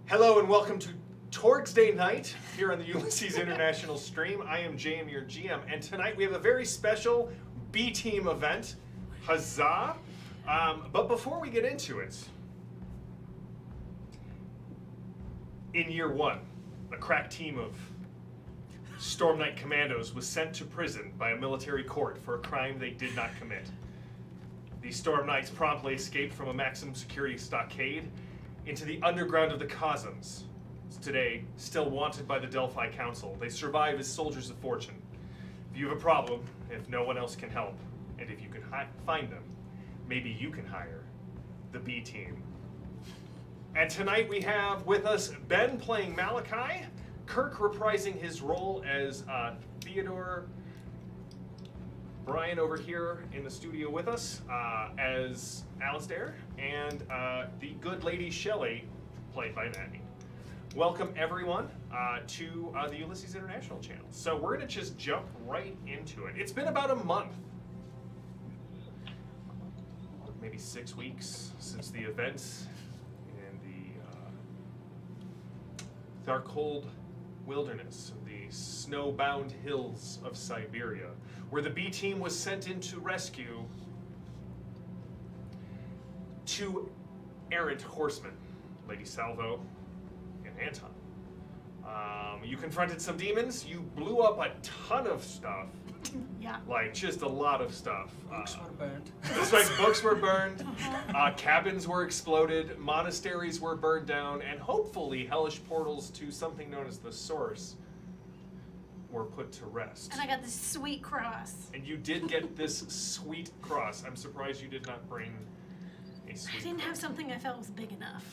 Hello and welcome to Torg's Day Night here on the Ulysses International stream. I am JM, your GM, and tonight we have a very special B-team event. Huzzah! But before we get into it, in year one, a crack team of Storm Knight commandos was sent to prison by a military court for a crime they did not commit. The Storm Knights promptly escaped from a maximum security stockade into the underground of the Cosms. Today, still wanted by the Delphi Council. They survive as soldiers of fortune. If you have a problem, if no one else can help, and if you can find them, maybe you can hire the B team. And tonight we have with us Ben playing Malachi, Kirk reprising his role as Theodore, Brian over here in the studio with us as Alistair, and the good lady Shelley, played by Maddie. Welcome everyone to the Ulysses International channel. So we're going to just jump right into it. It's been about a month, maybe 6 weeks since the events in the Tharcold wilderness, the snowbound hills of Siberia, where the B team was sent in to rescue two errant horsemen, Lady Salvo and Anton. You confronted some demons, you blew up a ton of stuff. Yeah. Like, just a lot of stuff. Books were burned. That's right, books were burned, cabins were exploded, monasteries were burned down, and hopefully hellish portals to something known as the Source were put to rest. And I got this sweet cross. And you did get this sweet cross. I'm surprised you did not bring a sweet I didn't cross. have something I felt was big enough.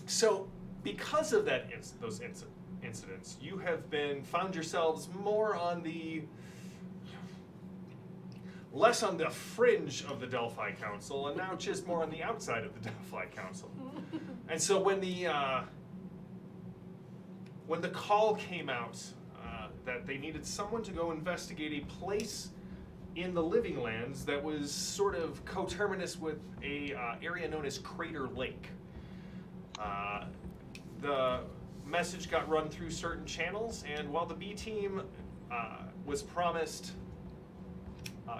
So, because of that, those incidents, you have found yourselves more on the, less on the fringe of the Delphi Council, and now just more on the outside of the Delphi Council. And so when the call came out that they needed someone to go investigate a place in the Living Lands that was sort of coterminous with a area known as Crater Lake, the message got run through certain channels, and while the B team was promised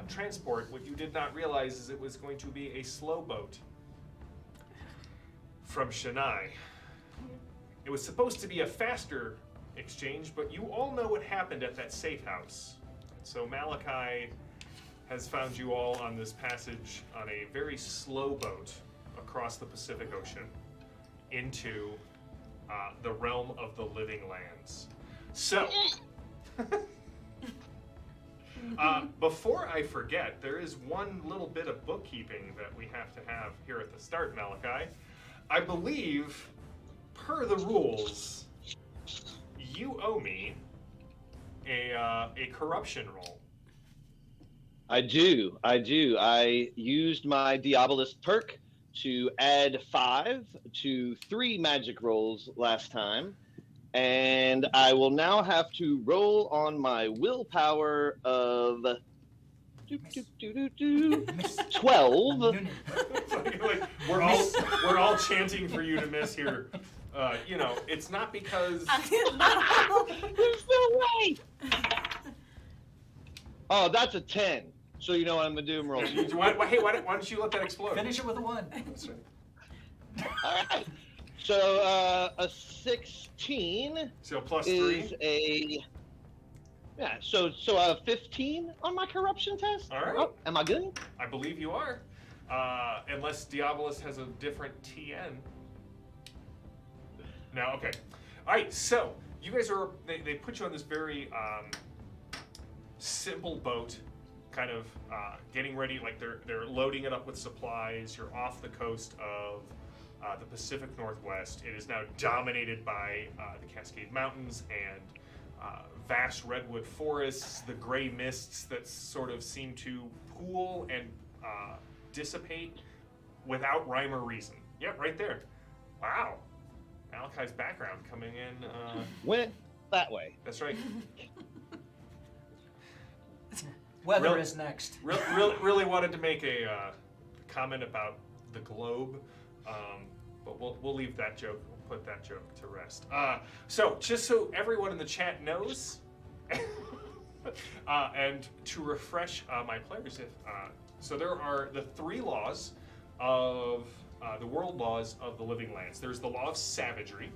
transport, what you did not realize is it was going to be a slow boat from Chennai. It was supposed to be a faster exchange, but you all know what happened at that safe house. So Malachi has found you all on this passage on a very slow boat across the Pacific Ocean into the realm of the Living Lands. So, before I forget, there is one little bit of bookkeeping that we have to have here at the start, Malachi. I believe, per the rules, you owe me a corruption roll. I do. I used my Diabolist perk to add 5 to 3 magic rolls last time, and I will now have to roll on my willpower of 12. Like, we're all chanting for you to miss here. It's not because. There's no way. Oh, that's a 10. So you know what I'm gonna do? I'm rolling. Why don't you let that explode? Finish it with a 1. That's right. All right. So a 16 So plus is 3. a So a 15 on my corruption test. All right. Oh, am I good? I believe you are, unless Diabolus has a different TN. No, okay. All right. So you guys are. They put you on this very simple boat. Kind of getting ready, like they're loading it up with supplies. You're off the coast of the Pacific Northwest. It is now dominated by the Cascade Mountains and vast redwood forests, the gray mists that sort of seem to pool and dissipate without rhyme or reason. Yep, right there. Wow. Malachi's background coming in. Went that way. That's right. Weather is next. Really wanted to make a comment about the globe. But we'll leave that joke. We'll put that joke to rest. So just so everyone in the chat knows, and to refresh my players, so there are the 3 laws of the world laws of the living lands. There's the law of savagery.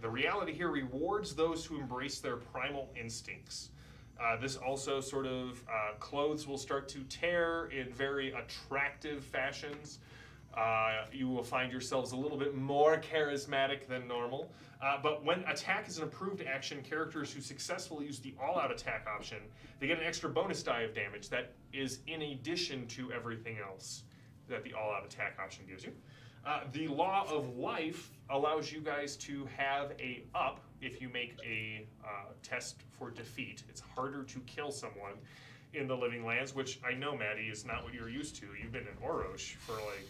The reality here rewards those who embrace their primal instincts. This also sort of clothes will start to tear in very attractive fashions. You will find yourselves a little bit more charismatic than normal. But when attack is an approved action, characters who successfully use the all-out attack option, they get an extra bonus die of damage that is in addition to everything else that the all-out attack option gives you. The law of life allows you guys to have a up if you make a test for defeat. It's harder to kill someone in the living lands, which I know, Maddie, is not what you're used to. You've been in Orosh for like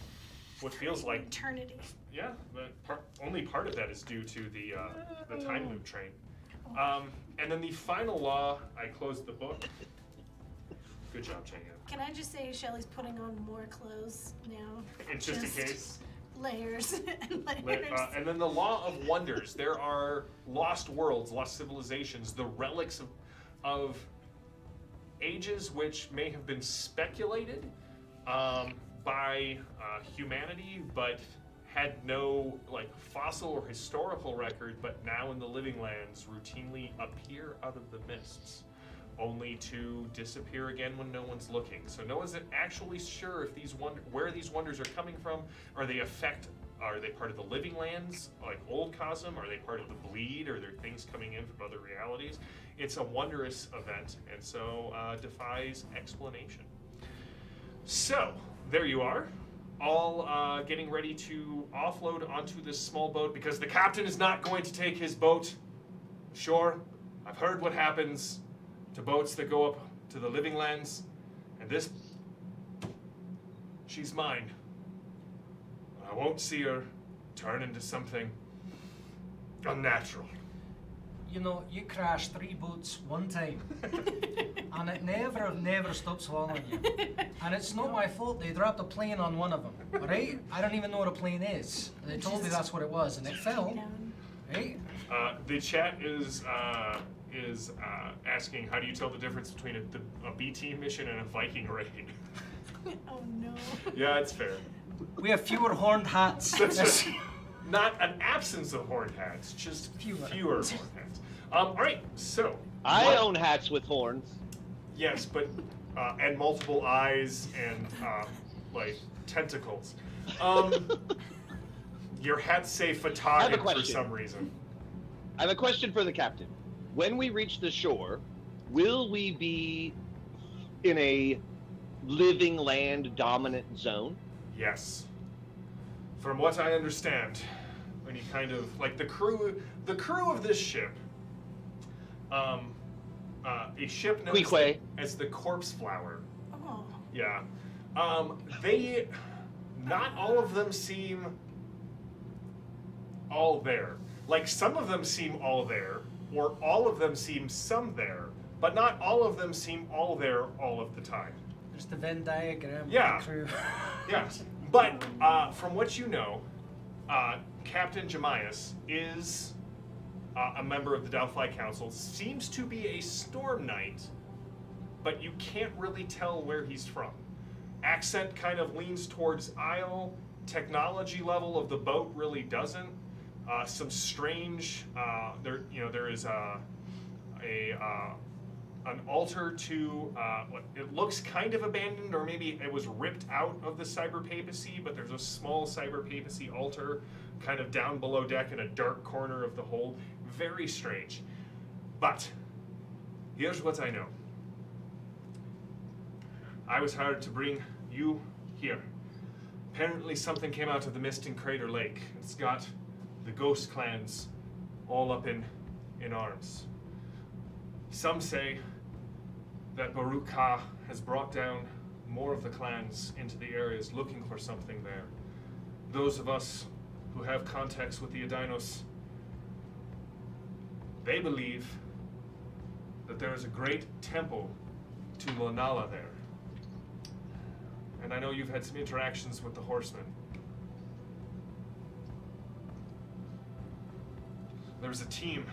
what feels like eternity. Yeah, but only part of that is due to the time loop train. And then the final law, I closed the book. Good job, Chang. Can I just say Shelly's putting on more clothes now? It's just in case. Layers and layers. And then the law of wonders. There are lost worlds, lost civilizations, the relics of ages which may have been speculated by humanity, but had no like fossil or historical record, but now in the living lands routinely appear out of the mists, only to disappear again when no one's looking. So no one's actually sure if where these wonders are coming from. Are they part of the living lands, like Old Cosm? Are they part of the bleed? Are there things coming in from other realities? It's a wondrous event, and so defies explanation. So there you are, all getting ready to offload onto this small boat because the captain is not going to take his boat ashore. I've heard what happens to boats that go up to the living lands, and this, she's mine. I won't see her turn into something unnatural. You know, you crashed 3 boats one time, and it never stops following you. And it's not my fault they dropped a plane on one of them, right? I don't even know what a plane is. They told me that's what it was, and it fell, right? The chat is asking, how do you tell the difference between a B-team mission and a Viking raid? Oh no. Yeah, it's fair. We have fewer horned hats. That's not an absence of horned hats, just fewer horned hats. All right, so I own hats with horns. yes, but and multiple eyes and like tentacles. Your hats say photography for question. some reason. I have a question for the captain. When we reach the shore, will we be in a living land dominant zone? Yes. From what I understand, when you kind of like the crew of this ship, a ship known as the Corpse Flower. Oh. Yeah. They, not all of them seem all there. Like some of them seem all there, or all of them seem some there, but not all of them seem all there all of the time. There's the Venn diagram Yeah. of the crew. Yeah, but from what you know, Captain Jemias is a member of the Downfly Council, seems to be a Storm Knight, but you can't really tell where he's from. Accent kind of leans towards Isle. Technology level of the boat really doesn't. Some strange, there is an altar to it looks kind of abandoned, or maybe it was ripped out of the cyber papacy, but there's a small cyber papacy altar kind of down below deck in a dark corner of the hold. Very strange. But here's what I know. I was hired to bring you here. Apparently something came out of the mist in Crater Lake. It's got the ghost clans all up in arms. Some say that Baruch Ka has brought down more of the clans into the areas looking for something there. Those of us who have contacts with the Adinos, they believe that there is a great temple to Lonala there. and I know you've had some interactions with the horsemen. There was a team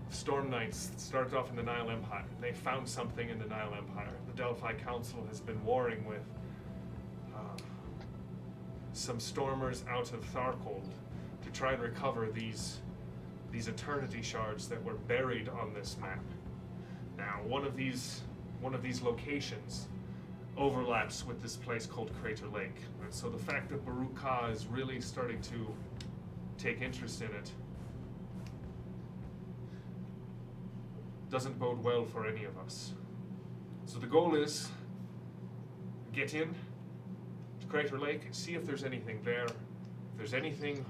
of Storm Knights that started off in the Nile Empire. They found something in the Nile Empire. The Delphi Council has been warring with some stormers out of Tharkold to try and recover these eternity shards that were buried on this map. Now, one of these locations overlaps with this place called Crater Lake. And so the fact that Baruch Ka is really starting to take interest in it doesn't bode well for any of us. So the goal is get in to Crater Lake, see if there's anything there. If there's anything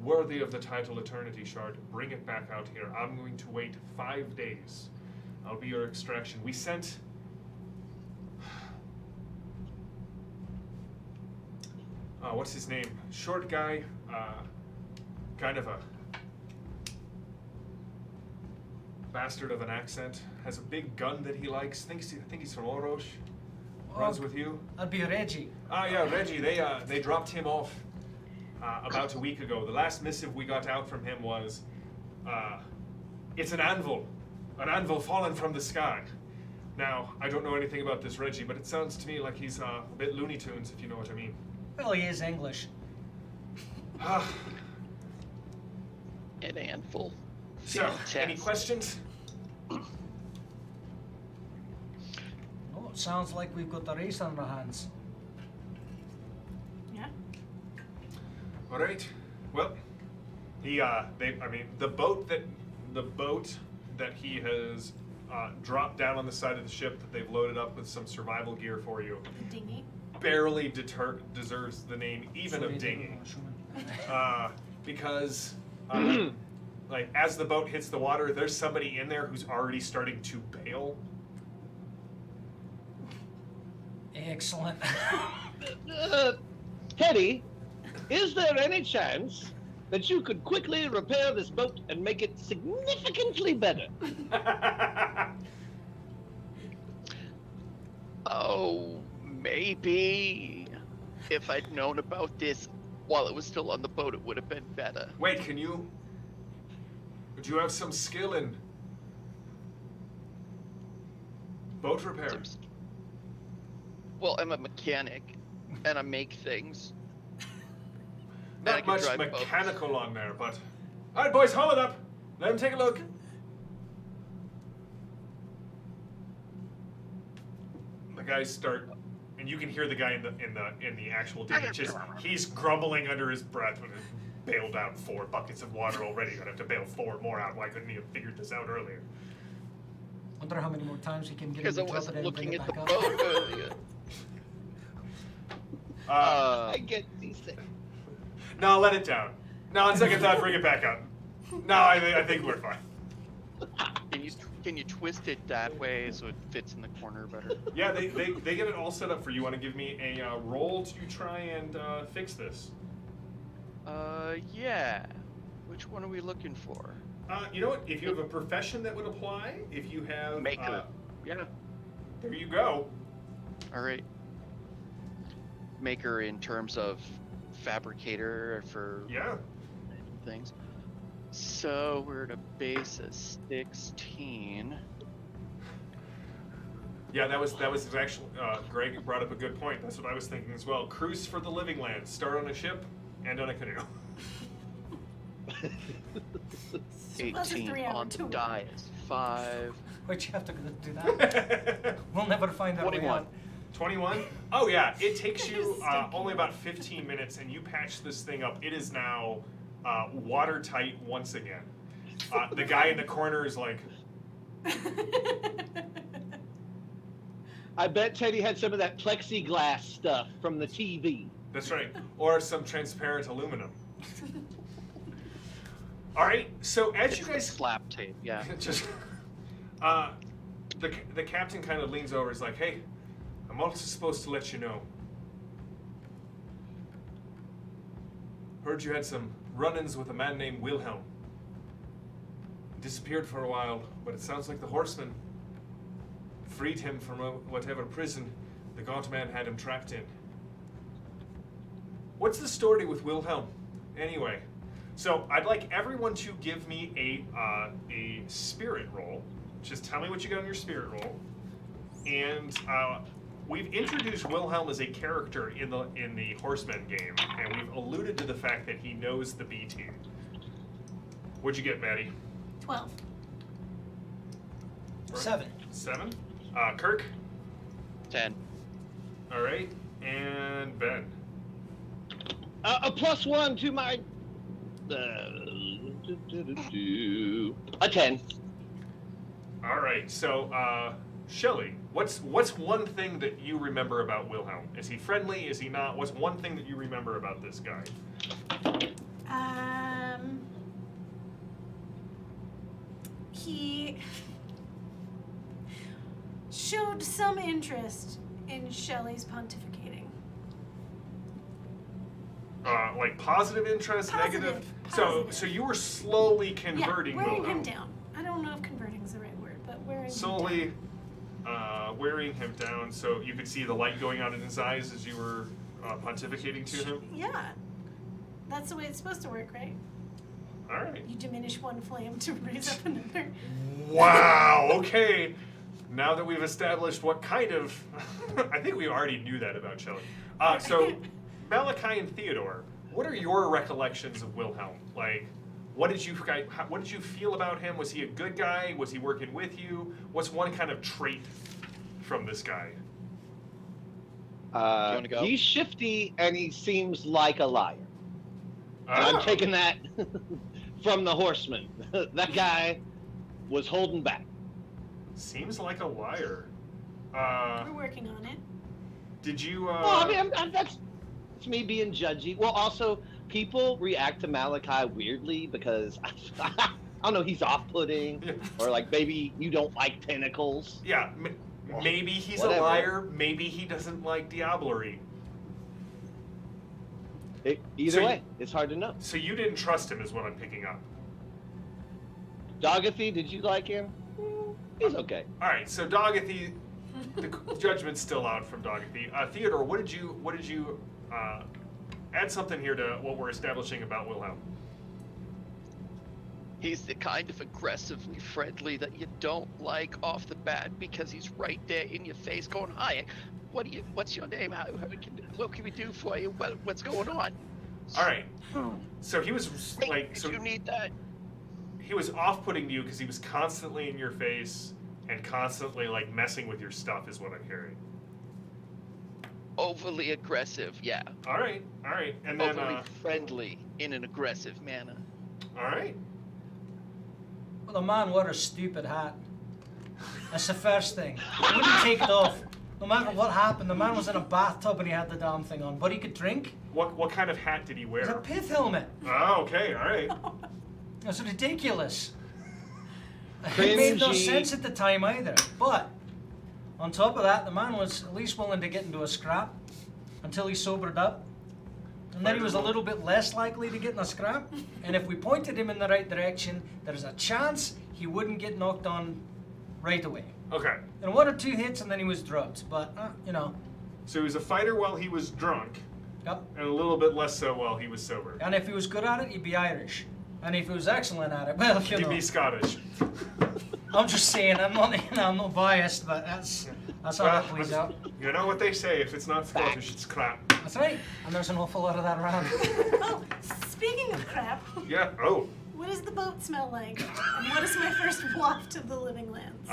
worthy of the title Eternity Shard, bring it back out here. I'm going to wait 5 days. I'll be your extraction. We sent what's his name? Short guy, kind of a bastard of an accent, has a big gun that he likes. I think he's from Orosh. Runs with you. That'd be Reggie. Yeah, Reggie. They dropped him off about a week ago. The last missive we got out from him was, it's an anvil fallen from the sky. Now, I don't know anything about this Reggie, but it sounds to me like he's a bit Looney Tunes, if you know what I mean. Well, he is English. An handful. So, any questions? Oh, it sounds like we've got the race on our hands. Yeah. All right. Well, the boat that he has dropped down on the side of the ship that they've loaded up with some survival gear for you The dinghy. barely deserves the name even of dinghy. Because like as the boat hits the water, there's somebody in there who's already starting to bail. Excellent. Teddy, is there any chance that you could quickly repair this boat and make it significantly better? Oh, maybe. If I'd known about this while it was still on the boat, it would have been better. Wait, do you have some skill in boat repair? Well, I'm a mechanic, and I make things. And I Not can much drive boats. mechanical on there, but... Alright, boys, haul it up. Let him take a look. The guys start... And you can hear the guy in the actual dinghy. He's grumbling under his breath when he's bailed out 4 buckets of water already. Gonna have to bail 4 more out. Why couldn't he have figured this out earlier? Wonder how many more times we can get Because I him to drop it wasn't in and bring looking it at the back boat up. earlier. I get these things. No, let it down. No, on second thought, bring it back up. No, I think we're fine. Can you twist it that way so it fits in the corner better? Yeah, they get it all set up for you. Want to give me a roll to try and fix this? Yeah. Which one are we looking for? You know what? If you have a profession that would apply, if you have... Maker. Yeah. There you go. All right. Maker in terms of fabricator for Yeah. things. So we're at a base of 16. Yeah, that was his actual... Greg brought up a good point. That's what I was thinking as well. Cruise for the living land. Start on a ship and on a canoe. 18 on the die is 5. Why'd you have to do that? We'll never find out. 21. 21? Oh yeah, it takes you only about 15 minutes and you patch this thing up. It is now watertight once again. The guy in the corner is like... I bet Teddy had some of that plexiglass stuff from the TV. That's right. Or some transparent aluminum. Alright, so as you guys... slap tape, yeah. Just... the captain kind of leans over. He's like, "Hey, I'm also supposed to let you know. Heard you had some run-ins with a man named Wilhelm. Disappeared for a while, but it sounds like the horsemen freed him from whatever prison The gaunt man had him trapped in. What's the story with Wilhelm? Anyway, so I'd like everyone to give me a spirit roll. Just tell me what you got on your spirit roll. And we've introduced Wilhelm as a character in the Horsemen game, and we've alluded to the fact that he knows the B team. What'd you get, Maddie? 12. 7. 7. Kirk? 10. All right. And Ben? A +1 to my. A 10. All right. So, Shelley, what's one thing that you remember about Wilhelm? Is he friendly? Is he not? What's one thing that you remember about this guy? He showed some interest in Shelley's pontificating. Like positive interest, negative. Positive. So you were slowly converting wearing Wilhelm. him down. I don't know if converting is the right word, but wearing Slowly him wearing him down, so you could see the light going out in his eyes as you were pontificating to him. down. Yeah. That's the way it's supposed to work, right? All right. You diminish one flame to raise up another. Wow. Okay. Now that we've established what kind of, I think we already knew that about Shelley. So, Malachi and Theodore, what are your recollections of Wilhelm? Like, what did you feel about him? Was he a good guy? Was he working with you? What's one kind of trait from this guy? wanna go? He's shifty and he seems like a liar. And Oh. I'm taking that from the Horseman. That guy was holding back. Seems like a liar. We're working on it. Did you? Well, I mean, that's me being judgy. Well, also, people react to Malachi weirdly because I don't know, he's off-putting, Yeah. or like maybe you don't like tentacles. Yeah. Maybe he's Whatever. a liar. Maybe he doesn't like diablerie. Either So you- way, it's hard to know. So you didn't trust him, is what I'm picking up. Dogathy, did you like him? He's okay. All right. So Dogathy, the judgment's still out from Dogathy. Theodore, what did you add something here to what we're establishing about Wilhelm? He's the kind of aggressively friendly that you don't like off the bat because he's right there in your face going, "Hi, what's your name? What can we do for you? What's going on?" All right. So he was Hey, like, did so you need that? he was off-putting to you because he was constantly in your face and constantly like messing with your stuff, is what I'm hearing. Overly aggressive, yeah. All right. And then, Overly friendly in an aggressive manner. all right. Well, the man wore a stupid hat. That's the first thing. He wouldn't take it off. No matter what happened, the man was in a bathtub and he had the damn thing on. But he could drink. What kind of hat did he It was a wear? pith helmet. Oh, okay. All right. It's ridiculous. It made no Cringy. sense at the time either. But on top of that, the man was at least willing to get into a scrap until he sobered up. And then he was a little bit less likely to get in a scrap. And if we pointed him in the right direction, there's a chance he wouldn't get knocked on right away. Okay. And 1 or 2 hits and then he was drugged. But, you know, So he was a fighter while he was drunk, yep. and a little bit less so while he was sober. And if he was good at it, he'd be Irish. And if he was excellent at it, well, you He'd know. be Scottish. I'm just saying, I'm not biased, but that's how that plays out. You know what they say, if it's not Scottish, it's crap. That's right. And there's an awful lot of that around. Oh, speaking of crap, Yeah, oh. what does the boat smell like? And what is my first waft of the living lands?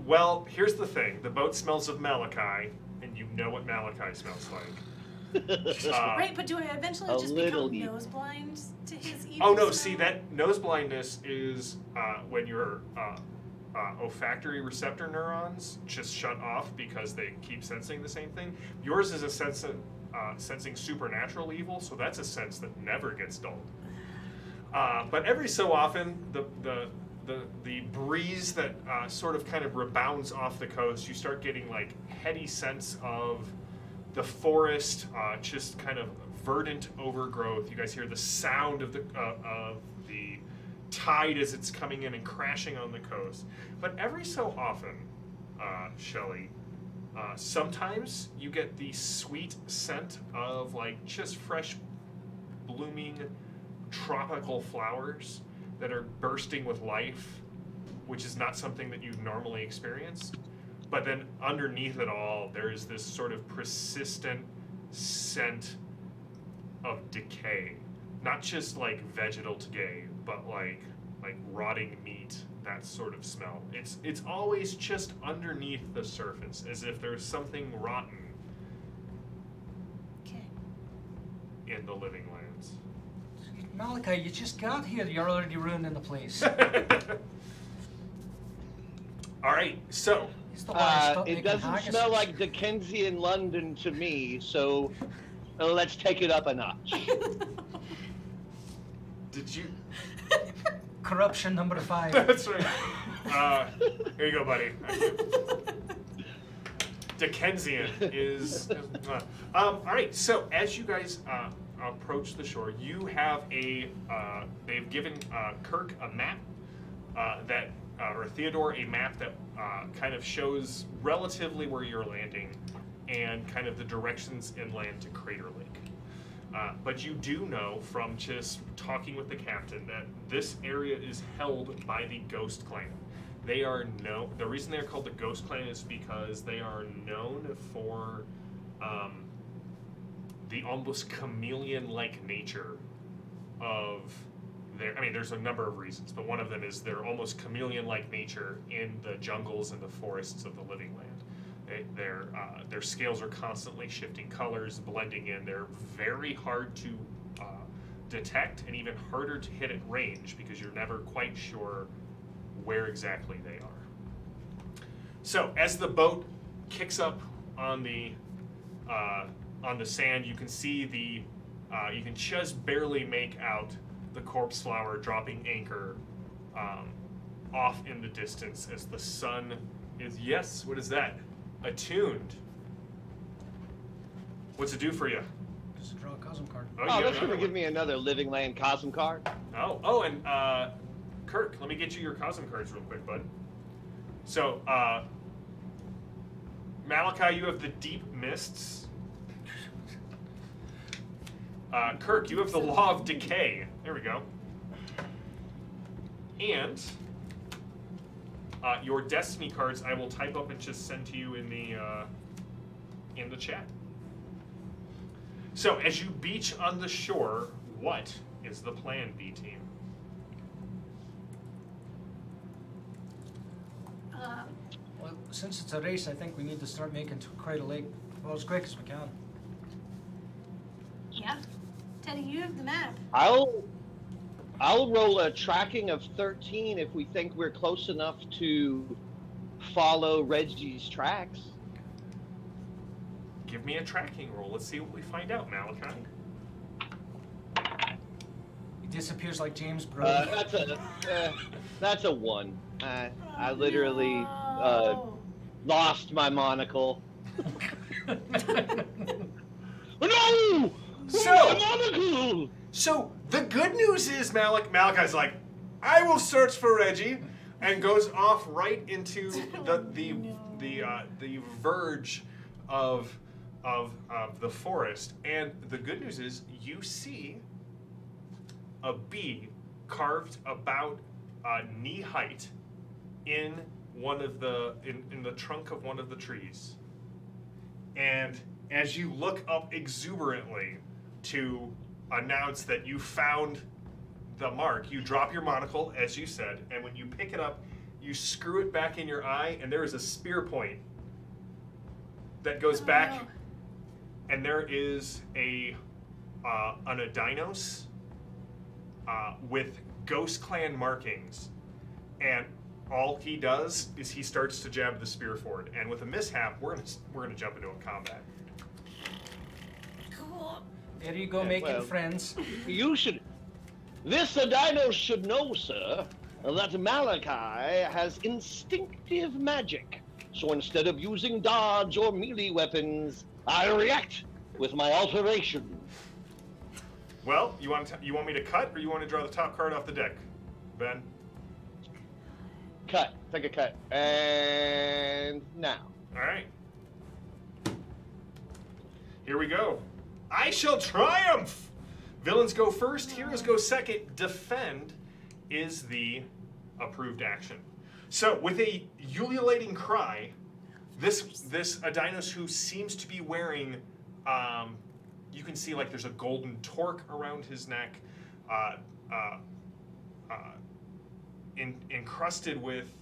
Well, here's the thing. The boat smells of Malachi, and you know what Malachi smells like. Right, but do I eventually a just little become evil. nose blind to his evil Oh, no, smell? see, that nose blindness is when your olfactory receptor neurons just shut off because they keep sensing the same thing. Yours is a sense of sensing supernatural evil, so that's a sense that never gets dulled. But every so often, the breeze that sort of kind of rebounds off the coast, you start getting like heady sense of the forest, just kind of verdant overgrowth. You guys hear the sound of the tide as it's coming in and crashing on the coast. But every so often, Shelley, Sometimes you get the sweet scent of like just fresh blooming tropical flowers that are bursting with life, which is not something that you normally experience. But then underneath it all, there is this sort of persistent scent of decay. Not just like vegetal decay, but like rotting meat, that sort of smell. It's always just underneath the surface, as if there's something rotten Okay. in the living lands. Malachi, you just got here. You're already ruining the place. All right, so He's the one who stopped It making doesn't haggis. smell like Dickensian London to me, so let's take it up a notch. did you? Corruption number 5. That's right. Here you go, buddy. Dickensian is. All right. So as you guys approach the shore, you have a. They've given Kirk a map that, or Theodore, a map that kind of shows relatively where you're landing, and kind of the directions inland to Crater Lake. But you do know from just talking with the captain that this area is held by the Ghost Clan. They are the reason they're called the Ghost Clan is because they are known for the almost chameleon-like nature of their. I mean, there's a number of reasons, but one of them is their almost chameleon-like nature in the jungles and the forests of the living land. Their scales are constantly shifting colors, blending in. They're very hard to detect and even harder to hit at range because you're never quite sure where exactly they are. So as the boat kicks up on the sand, you can see you can just barely make out the corpse flower dropping anchor off in the distance as the sun is. Yes, what is that? Attuned. What's it do for you? Just draw a cosm card. Oh, you have that's gonna another give one. me another Living Land Cosm card. And Kirk, let me get you your Cosm cards real quick, bud. So, Malachi, you have the Deep Mists. Kirk, you have the Law of Decay. There we go. And your Destiny cards, I will type up and just send to you in the chat. So, as you beach on the shore, what is the plan, B team? Well, since it's a race, I think we need to start making to Crater Lake well as quick as we can. Yeah. Teddy, you have the map. I'll roll a tracking of 13 if we think we're close enough to follow Reggie's tracks. Give me a tracking roll. Let's see what we find out, Malachi. He disappears like James Brody. That's a 1. I literally No. lost my monocle. No! My monocle! So the good news is Malachi's like, I will search for Reggie, and goes off right into the verge of the forest. And the good news is you see a bee carved about knee height in one of in the trunk of one of the trees. And as you look up exuberantly to announce that you found the mark, you drop your monocle, as you said, and when you pick it up, you screw it back in your eye, and there is a spear point that goes back, no. and there is an Adinos with Ghost Clan markings, and all he does is he starts to jab the spear forward, and with a mishap, we're gonna jump into a combat. Cool. There you go, Yeah, making well. friends. This Adino should know, sir, that Malachi has instinctive magic. So instead of using dodge or melee weapons, I react with my alteration. Well, you want me to cut, or you want to draw the top card off the deck, Ben? Cut. Take a cut. And now. All right. Here we go. I shall triumph! Villains go first, heroes go second. Defend is the approved action. So, with a ululating cry, this Adinos who seems to be wearing, you can see like there's a golden torque around his neck, encrusted with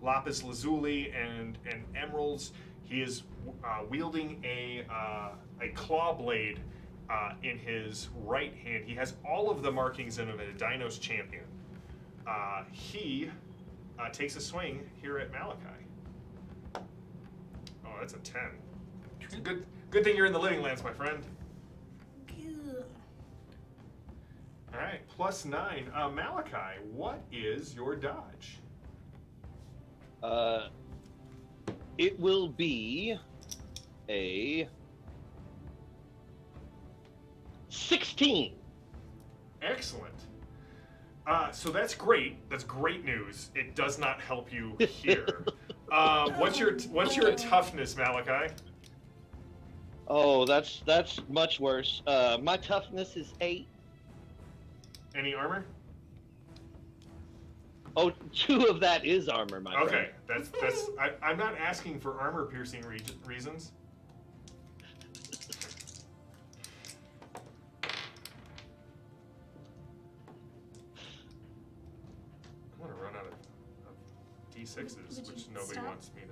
lapis lazuli and emeralds. He is wielding a claw blade in his right hand. He has all of the markings of a Dinos champion. He takes a swing here at Malachi. Oh, that's a 10. It's a good thing you're in the Living Lands, my friend. All right, +9. Malachi, what is your dodge? It will be a 16. Excellent. So that's great. That's great news. It does not help you here. What's your toughness, Malachi? Oh, that's much worse. My toughness is 8. Any armor? Oh, 2 of that is armor, my friend. Okay, that's. I'm not asking for armor-piercing reasons. I'm gonna run out of D6s, Would which you nobody stop? wants me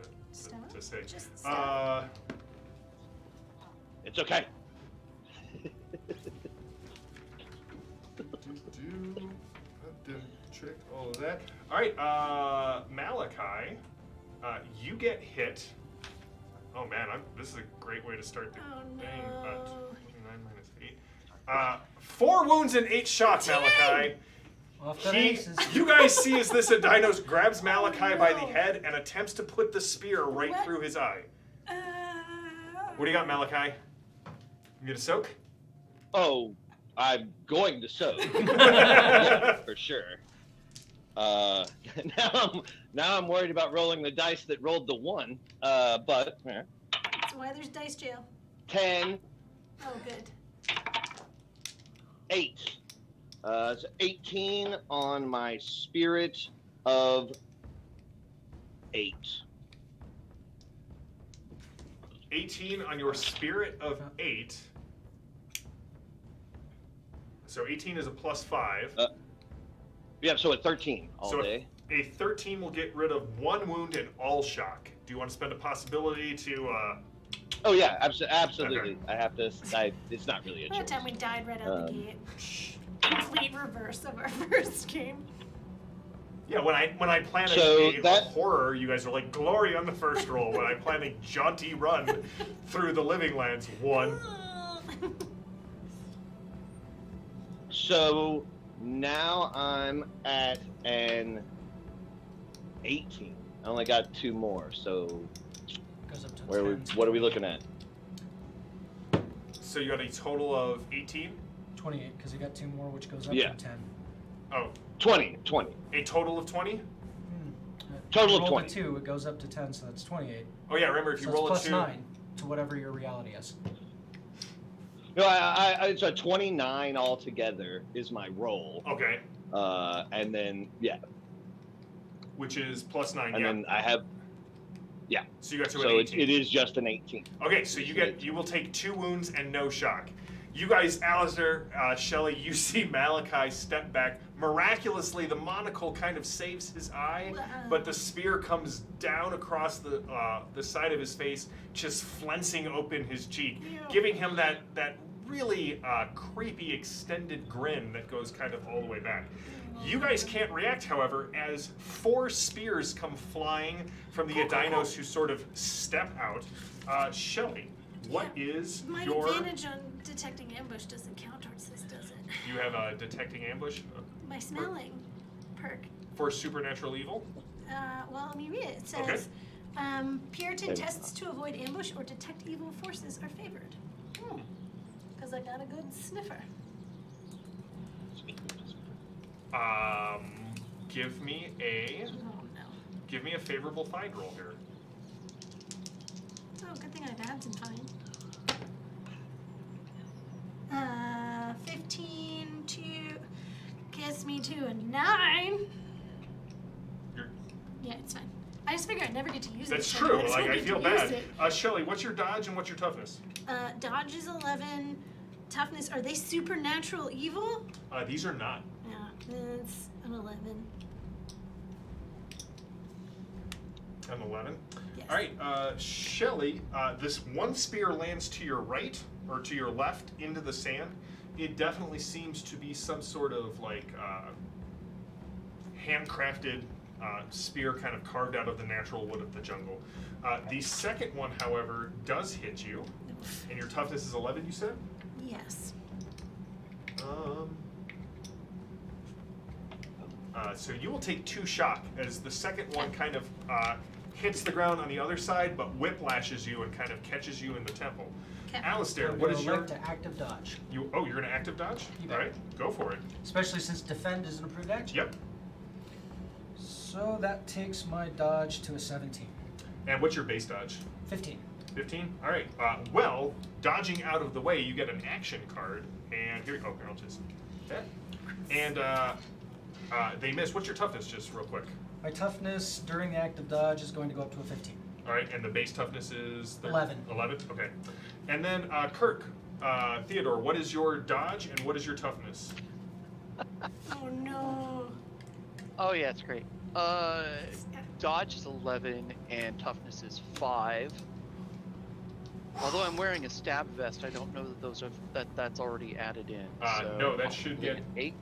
to say. Just stop. It's okay. Trick all of that. All right, Malachi, you get hit. Oh man, this is a great way to start the thing. 29 minus 8. 4 wounds and 8 shots, Malachi. Off the races. You guys see as this Adinos grabs Malachi by the head and attempts to put the spear right What? through his eye. What do you got, Malachi? You get a soak? Oh, I'm going to soak. Yeah, for sure. Now I'm worried about rolling the dice that rolled the 1. But That's why there's dice jail. 10, Oh, good. 8. So 18 on my spirit of 8. 18 on your spirit of 8. So 18 is a +5. Yeah, so at 13 all So day. a 13 will get rid of 1 wound and all shock. Do you want to spend a possibility to? Oh yeah, absolutely. Okay. I have to. It's not really a By the choice. time we died right out the gate. Complete reverse of our first game. Yeah, when I plan So a that- horror, you guys are like glory on the first roll. When I plan a jaunty run through the Living Lands, 1. So now I'm at an 18. I only got 2 more. So Goes up to what are 10. we looking at? So you got a total of 18. 28, because you got 2 more, which goes up Yeah. to 10. Oh, 20. a total of 20. Total of roll 20. a 2, it goes up to 10, so that's 28. Oh yeah, remember if you So roll it's a plus 2. 9 to whatever your reality is. No, it's a 29 altogether is my roll. Okay, And then yeah, which is +9. and yeah. then I have. Yeah. So you got to an So 18. it is just an 18. Okay, so you will take 2 wounds and no shock. You guys, Alistair, Shelley, you see Malachi step back. Miraculously, the monocle kind of saves his eye, but the spear comes down across the side of his face, just flensing open his cheek, giving him that really creepy extended grin that goes kind of all the way back. You guys can't react, however, as 4 spears come flying from the Adinos who sort of step out. Shelley, what is My your... advantage on detecting ambush doesn't count towards this, does it? You have a detecting ambush My smelling perk. for supernatural evil? Well, let me read it. It says, Puritan tests to avoid ambush or detect evil forces are favored. Because I got a good sniffer. Give me a favorable find roll here. Oh, good thing I've had some time. 15 to gets me to a 9. You're, Yeah, it's fine. I just figure I never get to use it. that's so true. might as well Like, I get feel to use bad. it. Shelly, what's your dodge and what's your toughness? Dodge is 11. Toughness, are they supernatural evil? These are not. Yeah, it's an 11. An 11. Yes. All right, Shelly, this one spear lands to your right or to your left into the sand. It definitely seems to be some sort of like handcrafted spear kind of carved out of the natural wood of the jungle. The second one, however, does hit you, and your toughness is 11, you said? Yes. So you will take 2 shock as the second one kind of hits the ground on the other side, but whiplashes you and kind of catches you in the temple. Okay. Alistair, I'm what gonna is your... elect to active dodge, You're going to active dodge? You All bet. right, go for it. especially since defend is an approved action. Yep. So that takes my dodge to a 17. And what's your base dodge? 15. 15? All right. Well, dodging out of the way, you get an action card. And here, here, I'll just... that. And they miss. What's your toughness, just real quick? My toughness during the active dodge is going to go up to a 15. All right, and the base toughness is... 11. 11? Okay. And then, Kirk, Theodore, what is your dodge and what is your toughness? Oh no. Oh yeah, it's great. Dodge is 11 and toughness is 5. Although I'm wearing a stab vest, I don't know that those are that's already added in. So No, that should probably get... an 8.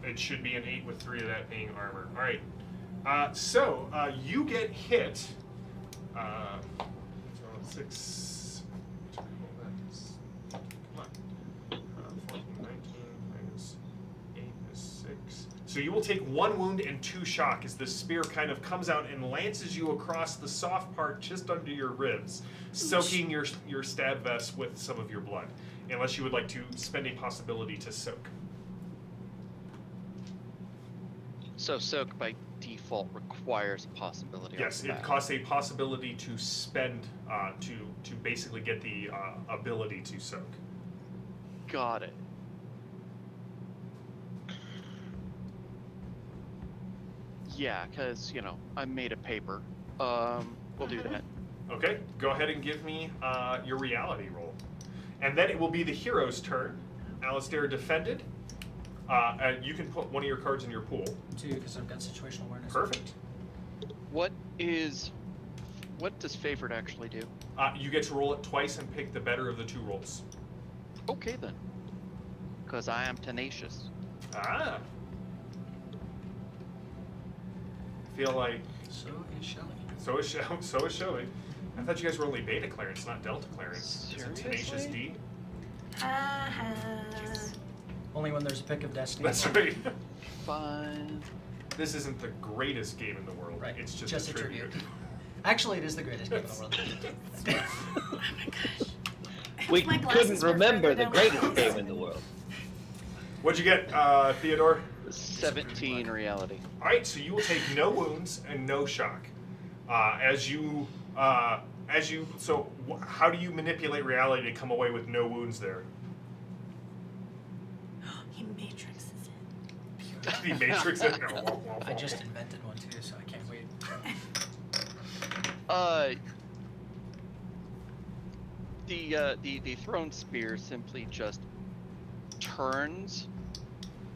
It should be an 8 with 3 of that being armor. All right. So you get hit. So 6. Come on. 14, 19 minus 8 is 6. So you will take 1 wound and 2 shock as the spear kind of comes out and lances you across the soft part just under your ribs, soaking your stab vest with some of your blood. Unless you would like to spend a possibility to soak. So soak by default requires a possibility. Yes, of it that. costs a possibility to spend to basically get the ability to soak. Got it. Yeah, because, I'm made of paper. We'll do that. Okay, go ahead and give me your reality roll. And then it will be the hero's turn. Alistair defended. And you can put one of your cards in your pool. 2, because I've got situational awareness. Perfect. What does favored actually do? You get to roll it twice and pick the better of the 2 rolls. Okay then. Because I am tenacious. Ah. Feel like So is Shelly. so is Shelly. I thought you guys were only beta clearance, not delta clearance. It's a tenacious Seriously? D. Only when there's a pick of destiny. That's right. Fine. This isn't the greatest game in the world. Right. It's just a tribute. Actually, it is the greatest game in the world. Oh my gosh. We My glasses couldn't were remember further the down my greatest eyes. game in the world. What'd you get, Theodore? 17 reality. All right, so you will take no wounds and no shock. How do you manipulate reality to come away with no wounds there? He matrixes it. The Matrix. I just invented one too, so I can't wait. The thrown spear simply just turns.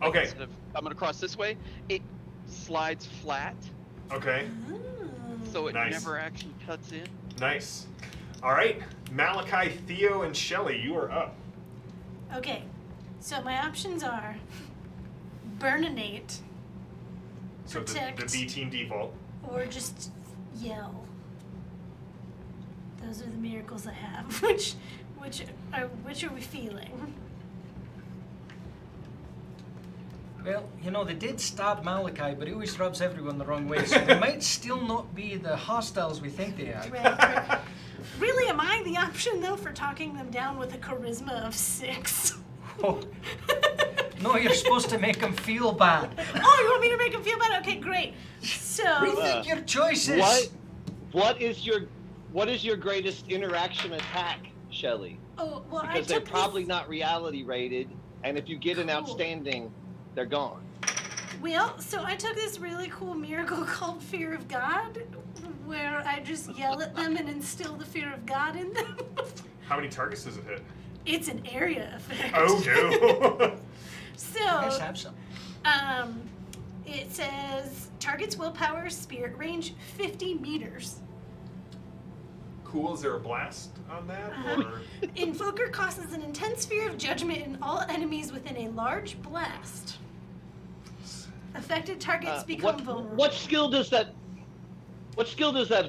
Okay. Instead of coming across this way, it slides flat, Okay. so it Nice. never actually cuts in. Nice. All right, Malachi, Theo, and Shelly, you are up. Okay, so my options are burninate So the Protect. B team default. or just yell. Those are the miracles I have. Which are we feeling? Well, they did stab Malachi, but he always rubs everyone the wrong way, so they might still not be the hostiles we think they are. Right. Really, am I the option though for talking them down with a charisma of 6? Oh, no, you're supposed to make them feel bad. Oh, you want me to make them feel bad? Okay, great. So Rethink your choices. What is your greatest interaction attack, Shelly? Oh, well, I because they're took probably this... not reality rated, and if you get an Cool. outstanding, they're gone. Well, so I took this really cool miracle called Fear of God, where I just yell at them and instill the fear of God in them. How many targets does it hit? It's an area effect. Oh no! Let's So, have some. it says target's willpower spirit range 50 meters. Cool. Is there a blast on that? Uh-huh. Or Invoker causes an intense fear of judgment in all enemies within a large blast. Affected targets become vulnerable. What skill does that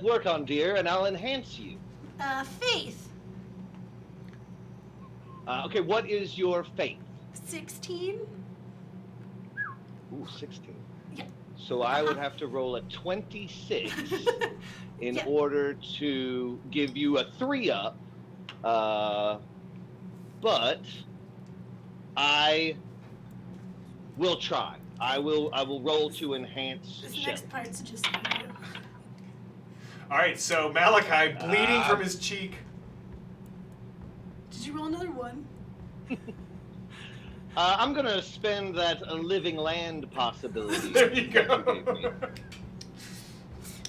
work on, dear? And I'll enhance you. Faith. Okay, what is your faith? 16. Ooh, 16. Yeah. So I would have to roll a 26 in Yeah. order to give you a 3-up. But I will try. I will roll to enhance This show. next part's just for you. all right. So Malachi, bleeding from his cheek. Did you roll another one? I'm gonna spend that living land possibility. There you that go. gave me.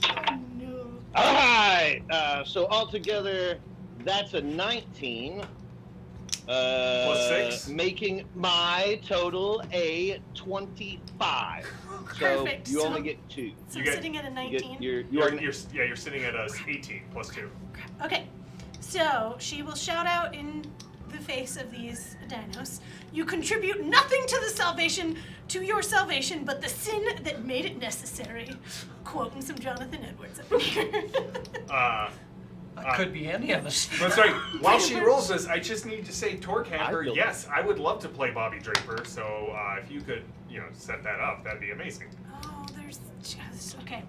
Oh no. All right. So altogether, that's a 19. Plus 6? Making my total a 25. Perfect. So you So- only get 2. So You I'm get- sitting at a You 19. get, You're sitting at a 18 plus 2. Okay, so she will shout out in the face of these dinos. You contribute nothing to your salvation, but the sin that made it necessary. Quoting some Jonathan Edwards up here. That could be any of us. But sorry, while she rolls this, I just need to say, Torg Hamper, I feel- yes, I would love to play Bobby Draper. So if you could, set that up, that'd be amazing. Oh, there's just okay.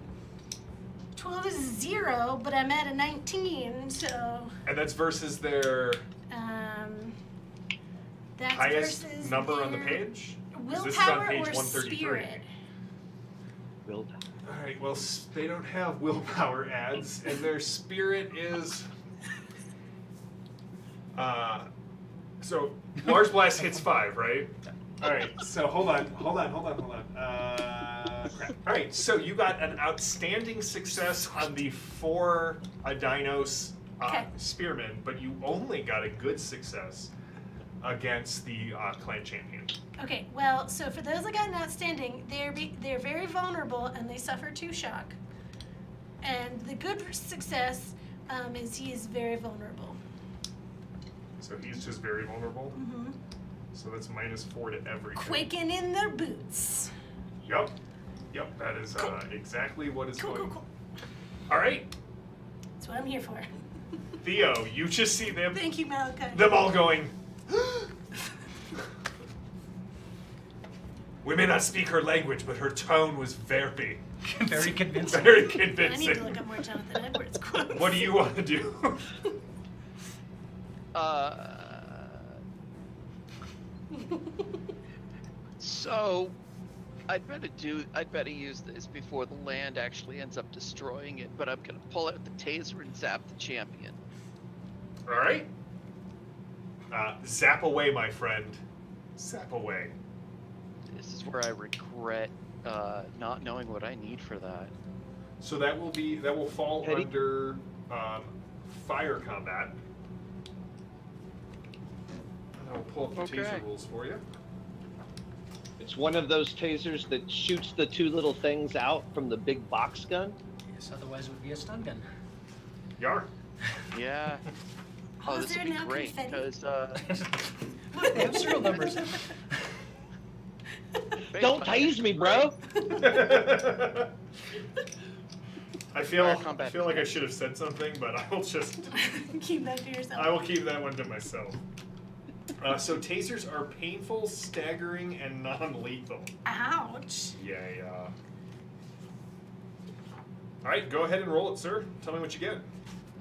12 is 0, but I'm at a 19, so And that's versus their that's highest versus number on the their page. 'Cause willpower this is on page or 133. spirit. Well, All right. Well, they don't have willpower ads, and their spirit is. So large blast hits 5, right? All right. So hold on. Crap. All right. So you got an outstanding success on the 4 dinos Okay. spearmen, but you only got a good success against the clan champion. Okay, well, so for those that got an outstanding, they're very vulnerable and they suffer 2 shock. And the good success is he is very vulnerable. So he's just very vulnerable. Mm-hmm. So that's -4 to everything. Quaking in their boots. Yep. That is exactly what is Cool. going. All right, That's what I'm here for. Theo, you just see them Thank you, Malachi. all going. We may not speak her language, but her tone was very, Very convincing. very I need to look convincing. up more Jonathan Edwards quotes. What do you want to do? So, I'd better use this before the land actually ends up destroying it. But I'm gonna pull out the taser and zap the champion. All right. Zap away, my friend. Zap away. This is where I regret not knowing what I need for that. So that will fall Petty? under fire combat. And I'll pull up the Okay. taser rules for you. it's one of those tasers that shoots the 2 little things out from the big box gun. Yes, otherwise it would be a stun gun. Yar. Yeah. Oh, Oh, is this there would be now great confetti? because They have serial numbers. Don't tase me, bro. I feel Fire combat like I should have said something, but I will just Keep that to yourself. I will keep that one to myself. So tasers are painful, staggering, and non-lethal. Ouch. Yeah. All right, go ahead and roll it, sir. Tell me what you get.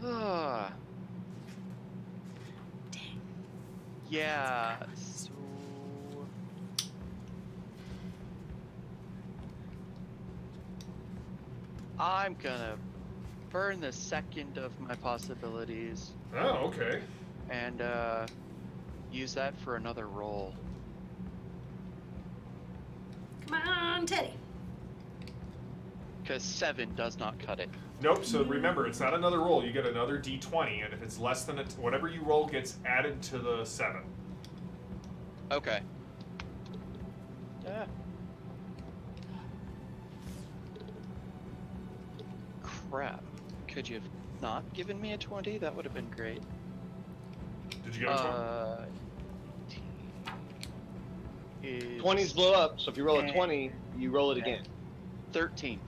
Dang. Yeah. So I'm gonna burn the second of my possibilities. Oh, okay. and use that for another roll. Come on, Teddy. Because 7 does not cut it. Nope, so remember, it's not another roll. You get another d20, and if it's less than whatever you roll gets added to the 7. Okay. Yeah. Crap. Could you have not given me a 20? That would have been great. Did you get a 20? Is 20s blow up, so if you roll a 20, you roll it again. 13.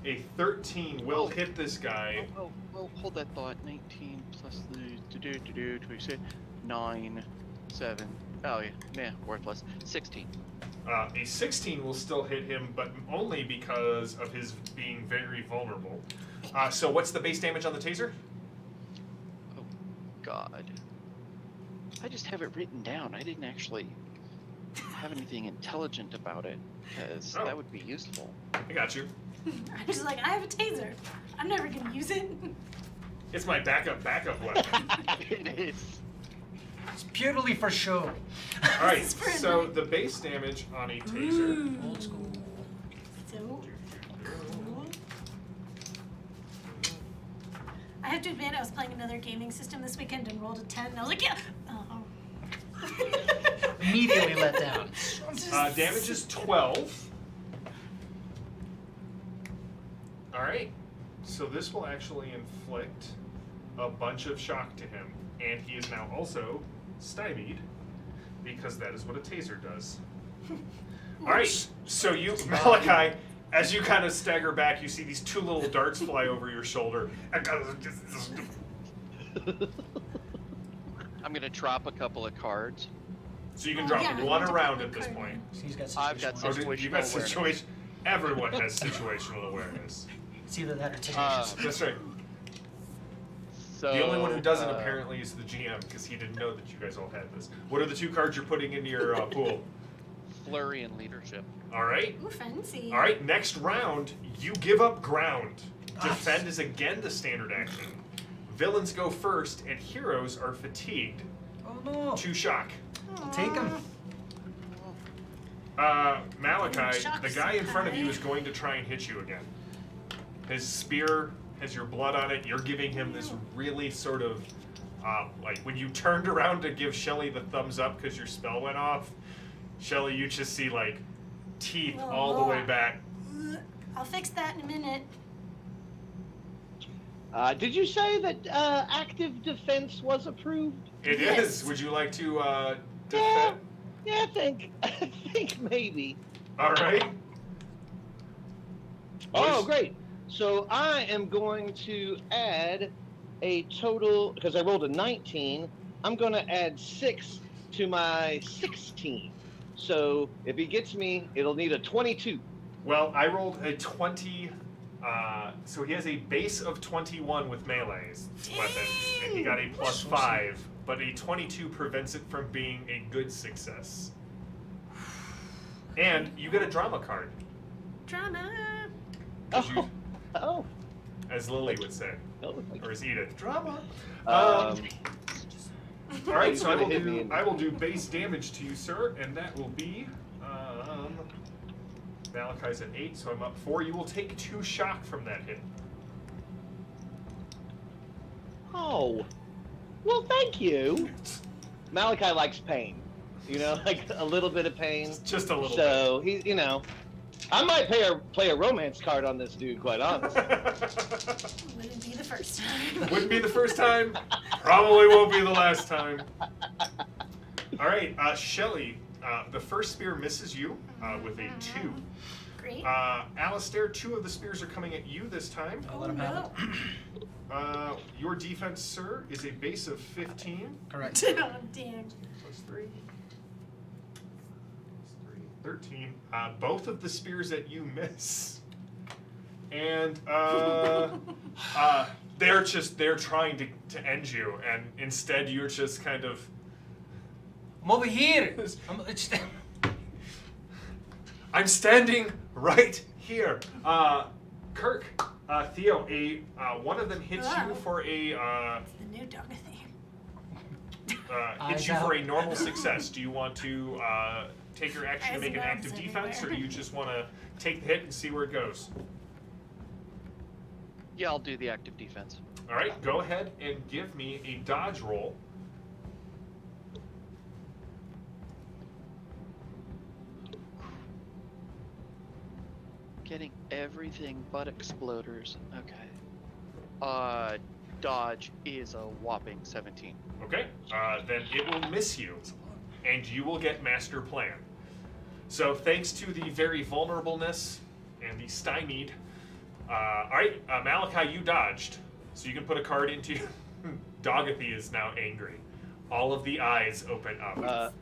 A 13 will hit this guy. Oh, well, hold that thought. 19 plus the 26, 9, 7. Oh yeah, worthless. 16. A 16 will still hit him, but only because of his being very vulnerable. So what's the base damage on the taser? Oh God. I just have it written down. I didn't actually have anything intelligent about it, because that would be useful. I got you. I'm just like, I have a taser. I'm never gonna use it. It's my backup weapon. It is. It's purely for show. All right, This is for so night. the base damage on a taser. Old school. So cool. I have to admit, I was playing another gaming system this weekend and rolled a 10. And I was like, yeah. Oh. Immediately let down. Damage is 12. All right, so this will actually inflict a bunch of shock to him, and he is now also stymied, because that is what a taser does. All right, so you, Malachi, as you kind of stagger back, you see these 2 little darts fly over your shoulder. I'm gonna drop a couple of cards. So you can Oh, drop yeah, one I need to around put at this my card point. See, he's got I've got situational Oh, awareness. you got Situational awareness. situation. Everyone has situational awareness. It's either that or tenacious. That's right. So The only one who doesn't apparently is the GM, because he didn't know that you guys all had this. What are the 2 cards you're putting into your pool? Flurry and leadership. All right. Ooh, fancy. All right. Next round, you give up ground. Defend is again the standard action. Villains go first, and heroes are fatigued. Oh no. 2 shock. Take him. Malachi, Shock the guy in front of you supply. is going to try and hit you again. His spear has your blood on it. You're giving him this really sort of, like when you turned around to give Shelly the thumbs up because your spell went off, Shelly, you just see like teeth Oh, all the way back. I'll fix that in a minute. Did you say that active defense was approved? It Yes. is. Would you like to defend? Yeah, I think maybe. All right. Oh, great. So I am going to add a total, because I rolled a 19, I'm going to add 6 to my 16. So if he gets me, it'll need a 22. Well, I rolled a 20. So he has a base of 21 with melee's weapons, and he got a plus 5, but a 22 prevents it from being a good success. And you get a drama card, Drama. 'cause you, Oh. as Lily would say, Oh. or as Edith. Drama. Um, All right, so I will Hit me do in- I will do base damage to you, sir, and that will be Malachi's at 8, so I'm up 4. You will take 2 shock from that hit. oh. Well, thank you. Malachi likes pain. You know, like a little bit of pain. Just a little So he, you know, I might play a romance card on this dude, quite honestly. bit. Wouldn't be the first time. Wouldn't be the first time. Probably won't be the last time. All right, Shelly, the first spear misses you with a 2. Great. Alistair, 2 of the spears are coming at you this time. I'll let him have it. Your defense, sir, is a base of 15 Correct. Oh, damn. plus 3. 13. Both of the spears that you miss. And they're trying to end you, and instead you're just kind of I'm over here. I'm standing right here. Kirk, Theo, one of them hits you for a It's the new Dorothy. hits you for a normal success. Do you want to take your action to As make an active nubs defense, or do everywhere. you just want to take the hit and see where it goes? Yeah, I'll do the active defense. All right, go ahead and give me a dodge roll. Getting everything but exploders. Okay. Dodge is a whopping 17. Okay, then it will miss you, and you will get master plan. So thanks to the very vulnerableness and the stymied, all right, Malachi, you dodged, so you can put a card into. Dogathy is now angry. All of the eyes open up.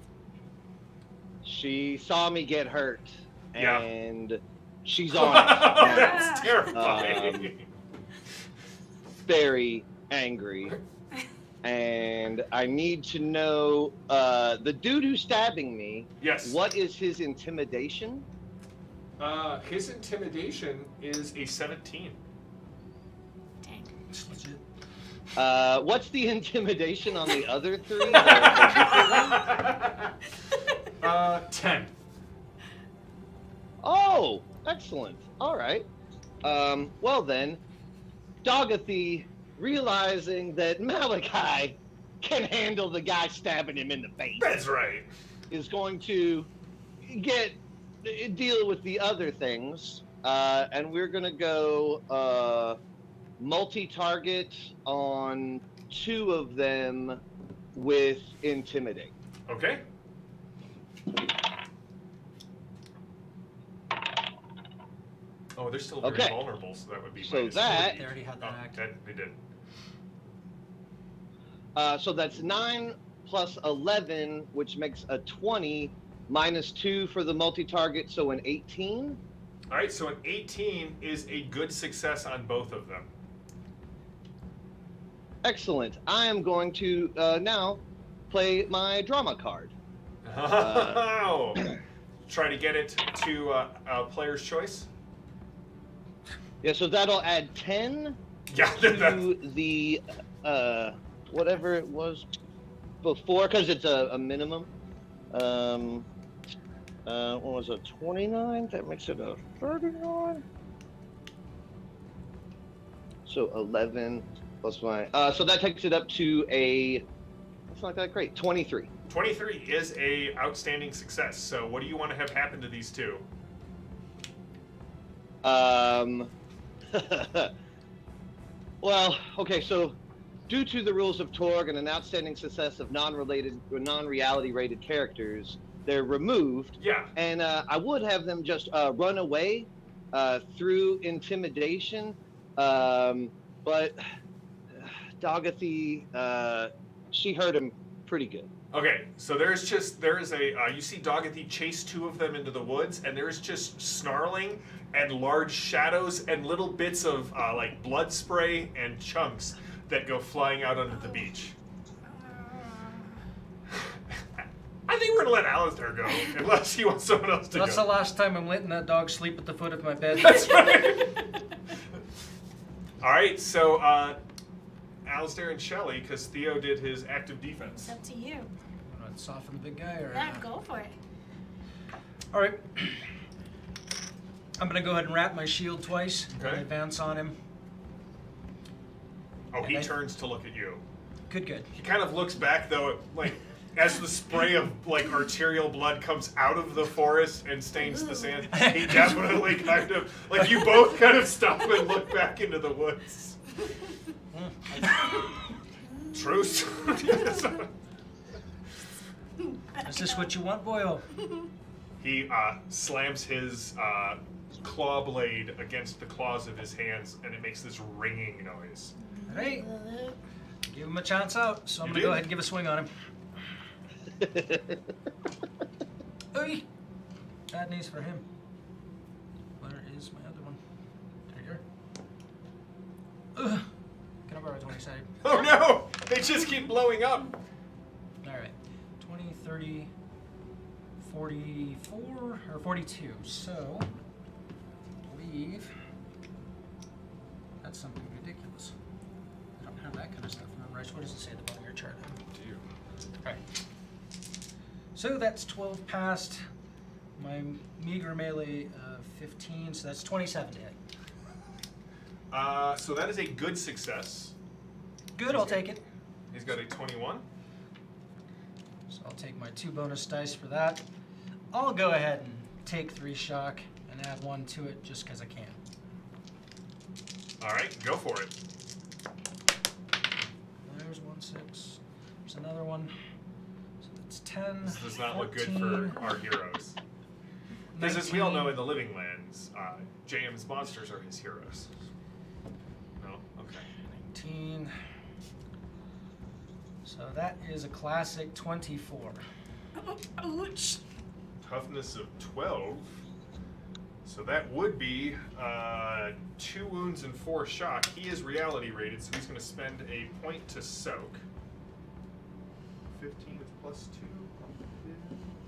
She saw me get hurt, Yeah. and she's on it. That's terrifying. Very angry. And I need to know the dude who's stabbing me. Yes. What is his intimidation? His intimidation is a 17. Dang. It's legit. What's the intimidation on the other three? 10. Oh, excellent. All right. Well then, Dogathy, realizing that Malachi can handle the guy stabbing him in the face, That's right. is going to deal with the other things, and we're gonna go multi-target on 2 of them with intimidate. Okay. Oh, they're still very Okay. vulnerable, so that would be So minus that- 3. They already had Oh, that act. they did. So that's 9 plus 11, which makes a 20, minus 2 for the multi-target, so an 18. All right, so an 18 is a good success on both of them. Excellent. I am going to now play my drama card. Oh! Try to get it to a player's choice. Yeah, so that'll add 10 Yeah, to the whatever it was before, because it's a minimum. What was it, 29? That makes it a 39. So 11 plus my. So that takes it up to a. That's not that great. 23. 23 is a outstanding success. So what do you want to have happen to these two? Well, okay, so due to the rules of Torg and an outstanding success of non-related or non-reality rated characters, they're removed. Yeah. And I would have them just run away through intimidation, but Dogathy, she hurt him pretty good. Okay, so there is a you see Dogathy chase 2 of them into the woods, and there's just snarling and large shadows and little bits of like blood spray and chunks that go flying out onto the beach. I think we're gonna let Alistair go, unless he wants someone else to That's the go. last time I'm letting that dog sleep at the foot of my bed. That's right. All right, so Alistair and Shelley, because Theo did his active defense. It's up to you. Want to soften the big guy, or? Yeah, go for it. All right. I'm gonna go ahead and wrap my shield twice. Okay. And advance on him. Oh, he Okay. turns to look at you. Good. He kind of looks back though, like as the spray of like arterial blood comes out of the forest and stains the sand. He definitely kind of like you both kind of stop and look back into the woods. Truce. Is this what you want, boyo? He slams his claw blade against the claws of his hands, and it makes this ringing noise. All right. Give him a chance out. So I'm You gonna do? go ahead and give a swing on him. Oy! Bad news for him. Where is my other one? There you are. Ugh. Can I borrow a 20 sided? Oh no! They just keep blowing up. Alright. 20, 30, 44, or 42. So, I believe that's something ridiculous. I don't have that kind of stuff memorized. What does it say at the bottom of your chart? Do you? So that's 12 past my meager melee 15, so that's 27 to hit. So that is a good success. Good, I'll take it. He's got a 21. So I'll take my 2 bonus dice for that. I'll go ahead and take 3 shock and add 1 to it just because I can. All right, go for it. There's 1 6. There's another one. So that's 10. This does not look good 14, for our heroes. Because as we all know in the Living Lands, JM's monsters are his heroes. No? Okay. 19. So that is a classic 24. Ouch. Toughness of 12. So that would be 2 wounds and 4 shock. He is reality rated, so he's going to spend a point to soak. 15 with plus 2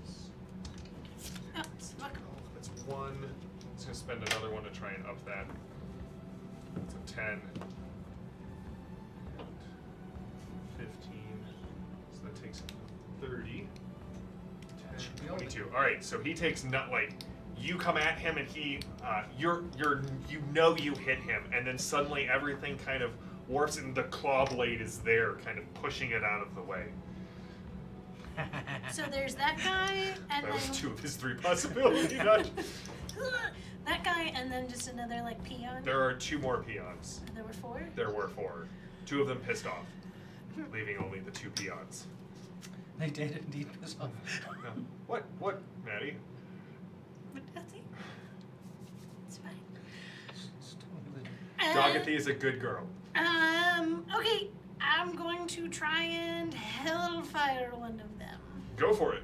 is Oh, suck. that's 1. He's going to spend another one to try and up that. That's a 10. And 15. So that takes him to 30. 10, 22. All right, so he takes not like you come at him and he you hit him, and then suddenly everything kind of warps and the claw blade is there, kind of pushing it out of the way. So there's that guy, and That was then 2 of his 3 possibilities. that guy, and then just another like peon. There are 2 more peons. There were 4. There were 4. 2 of them pissed off, leaving only the 2 peons. They did indeed piss off. No. What, Maddie? But that's it. It's fine. Dogathy is a good girl. Okay. I'm going to try and hellfire one of them. Go for it.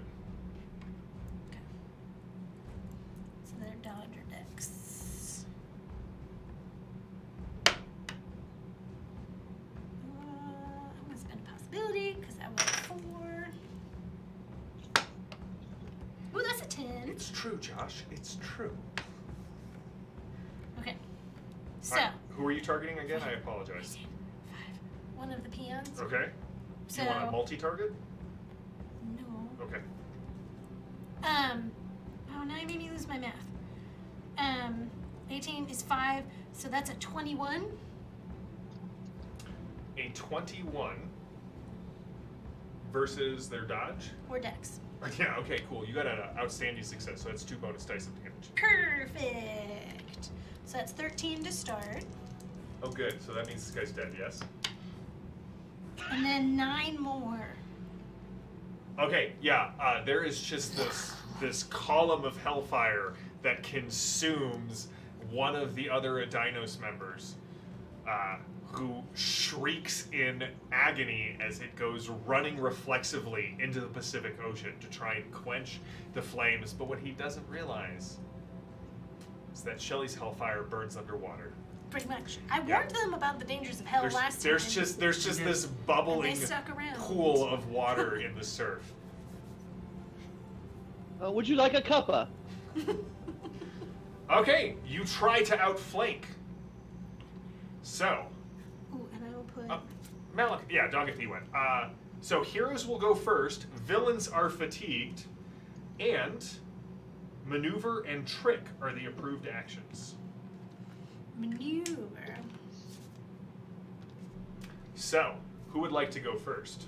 So they're Dodger decks. I'm gonna spend a possibility because I was 4. Ooh, that's a 10. It's true, Josh. It's true. Okay. So. Alright, who are you targeting again? I apologize. 5. One of the peons. Okay. Do you want a multi-target? No. Okay. Oh, now you made me lose my math. 18 is 5, so that's a 21. A 21 versus their dodge? Or dex. Yeah, okay, cool. You got an outstanding success, so that's 2 bonus dice of damage. Perfect. So that's 13 to start. Oh, good. So that means this guy's dead, yes? And then 9 more. Okay, yeah. There is just this column of hellfire that consumes one of the other Adinos members, who shrieks in agony as it goes running reflexively into the Pacific Ocean to try and quench the flames. But what he doesn't realize is that Shelley's hellfire burns underwater. Pretty much. I warned them about the dangers of hell last time. There's just this bubbling And they suck around. pool of water in the surf. Would you like a cuppa? Okay, you try to outflank. So, Ooh, and I will put. Dogathy went. So heroes will go first, villains are fatigued, and maneuver and trick are the approved actions. Maneuver. So, who would like to go first?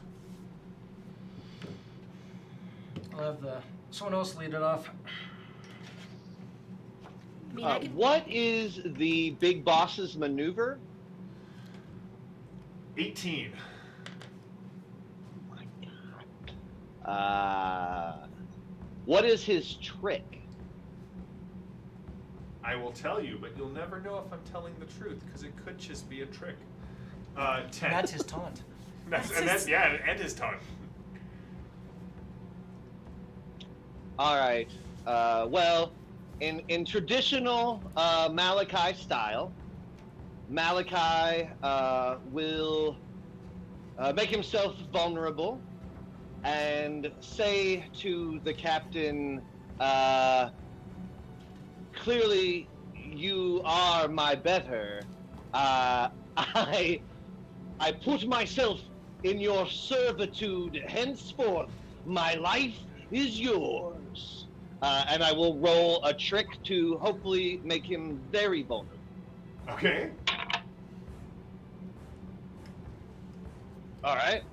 I'll have someone else lead it off. I mean, I could. What is the big boss's maneuver? 18. Oh my God. What is his trick? I will tell you, but you'll never know if I'm telling the truth, because it could just be a trick. 10. That's his taunt. And his taunt. All right. Well, in traditional Malachi style, Malachi will make himself vulnerable and say to the captain, clearly you are my better. I put myself in your servitude. Henceforth, my life is yours. And I will roll a trick to hopefully make him very vulnerable. Okay. All right.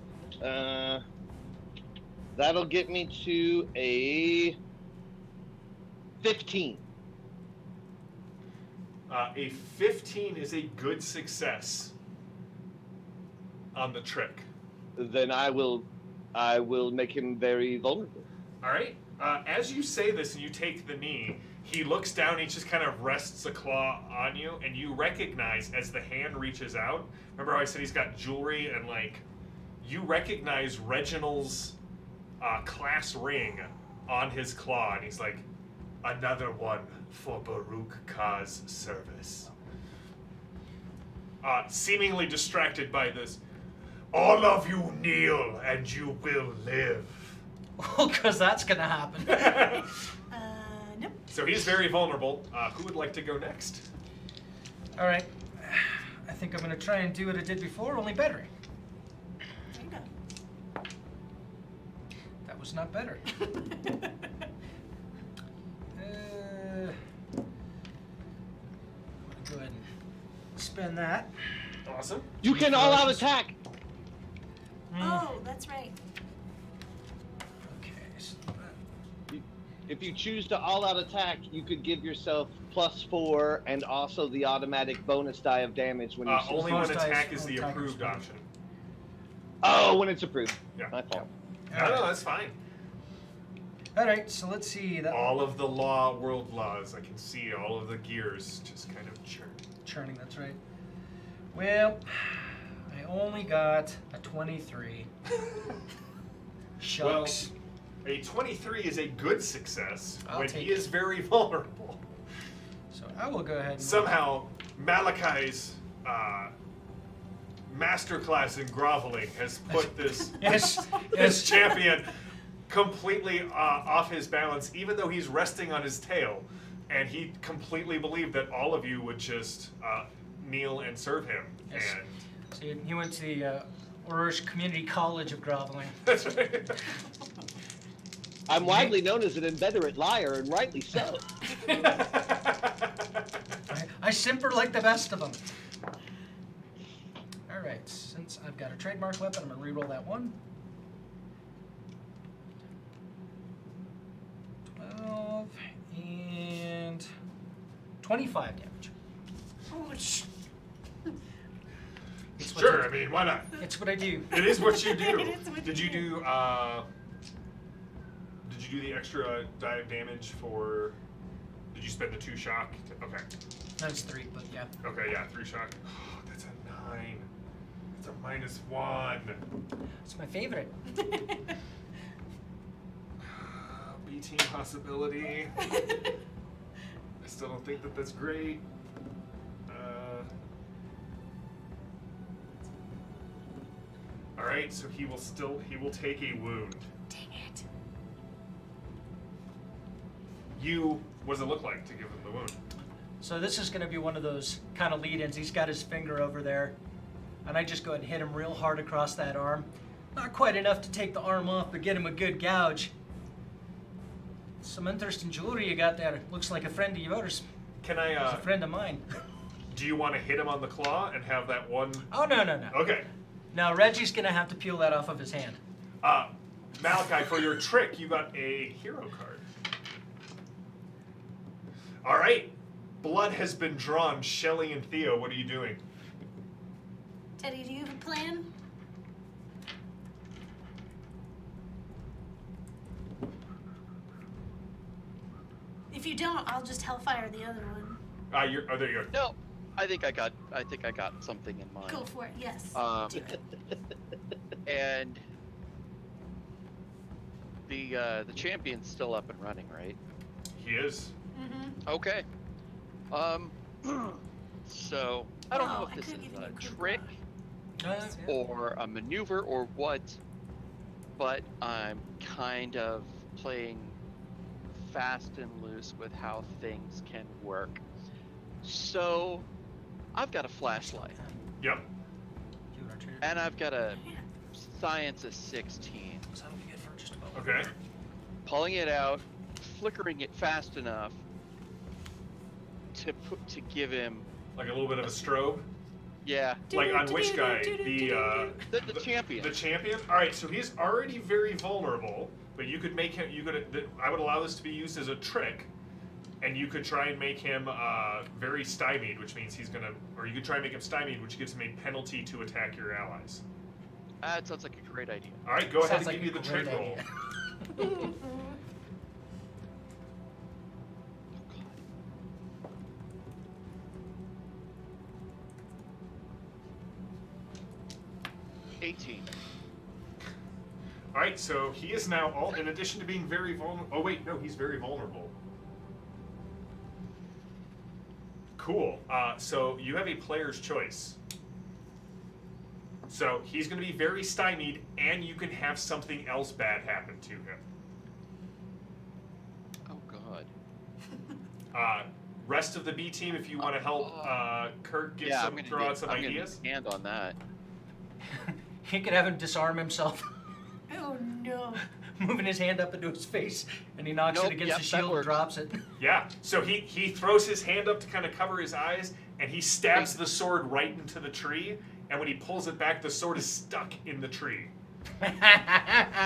That'll get me to a 15. A 15 is a good success on the trick. Then I will make him very vulnerable. All right. As you say this and you take the knee, he looks down. He just kind of rests a claw on you, and you recognize as the hand reaches out. Remember how I said he's got jewelry and you recognize Reginald's class ring on his claw, and he's like, another one for Baruch Kha's service. Seemingly distracted by this, all of you kneel and you will live. Well, because that's going to happen. Nope. So he's very vulnerable. Who would like to go next? All right. I think I'm going to try and do what I did before, only better. There you go. That was not better. I'm going to go ahead and spend that. Awesome. You can all out attack. Oh, that's right. Okay. So If you choose to all out attack, you could give yourself +4 and also the automatic bonus die of damage when you Only when Bonus dice attack is on the attack approved is- option. Oh, when it's approved. Yeah. My fault. No, that's fine. All right, so let's see. That All of the world laws, I can see all of the gears just kind of churn. churning, that's right. Well, I only got a 23. Shucks. A 23 is a good success I'll when take he is very vulnerable. So I will go ahead and Somehow, Malachi's masterclass in groveling has put this Yes, this yes. champion completely off his balance, even though he's resting on his tail, and he completely believed that all of you would just kneel and serve him. Yes. And So he went to the Orange Community College of Groveling. that's right. I'm widely known as an inveterate liar, and rightly so. I simper like the best of them. All right, since I've got a trademark weapon, I'm gonna reroll that one. 12 and 25 damage. Ouch. It's what Sure, I- I mean, why not? It's what I do. It is what you do. It is what Did you you do. Did you do the extra die of damage for? Did you spend the 2 shock? Okay. That's 3, but yeah. Okay, yeah, 3 shock. Oh, that's a 9. It's a -1. It's my favorite. B team possibility. I still don't think that that's great. All right, so he will take a wound. Dang it. What does it look like to give him the wound? So this is gonna be one of those kind of lead-ins. He's got his finger over there, and I just go ahead and hit him real hard across that arm. Not quite enough to take the arm off, but get him a good gouge. Some interesting jewelry you got there. Looks like a friend of yours. Can He's I? a friend of mine. Do you want to hit him on the claw and have that one? Oh, no. Okay. Now, Reggie's gonna have to peel that off of his hand. Malachi, for your trick, you got a hero card. All right. Blood has been drawn. Shelly and Theo, what are you doing? Teddy, do you have a plan? If you don't, I'll just hellfire the other one. There you go. No, I think I got something in mind. Go for it, yes. Um, Do it. And the champion's still up and running, right? He is. Mm-hmm. Okay. So I don't know Oh, if I this is could've given a you a good trick Yeah. or a maneuver or what, but I'm kind of playing fast and loose with how things can work. So I've got a flashlight Yep. and I've got a science of 16. So that'll be good for just about. Okay. calling it out, flickering it fast enough to give him. Like a little bit of a strobe. Yeah, Like on which guy? the champion. The champion. All right, so he's already very vulnerable, but you could make him. I would allow this to be used as a trick, and you could try and make him very stymied, which means he's gonna. Or you could try and make him stymied, which gives him a penalty to attack your allies. That sounds like a great idea. All right, go ahead and Sounds give me like the a trick great roll. idea. 18. All right, so he is now all. In addition to being very vulnerable. Oh wait, no, he's very vulnerable. Cool. So you have a player's choice. So he's going to be very stymied, and you can have something else bad happen to him. Oh God. Rest of the B team, if you want to help Kirk throw out some ideas. I'm gonna hand on that. You could have him disarm himself, Oh no. moving his hand up into his face, and he knocks Nope, it against yep, the that shield and works. drops it. Yeah. So he throws his hand up to kind of cover his eyes, and he stabs the sword right into the tree. And when he pulls it back, the sword is stuck in the tree.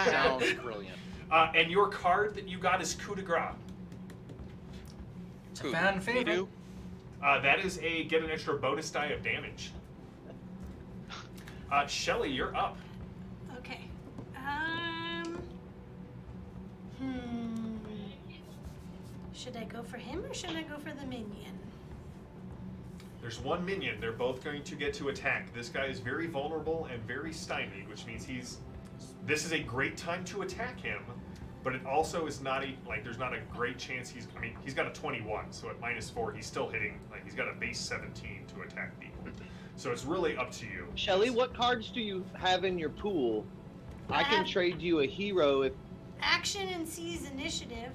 Sounds brilliant. And your card that you got is coup de grace. It's a fan Me favorite. do? That is a get an extra bonus die of damage. Shelly, you're up. Okay. Should I go for him or should I go for the minion? There's one minion. They're both going to get to attack. This guy is very vulnerable and very stymied, which means this is a great time to attack him, but it also is not there's not a great chance he's got a 21, so at -4 he's still hitting, he's got a base 17 to attack people. So it's really up to you. Shelly, what cards do you have in your pool? I can have- trade you a hero if. Action and seize initiative.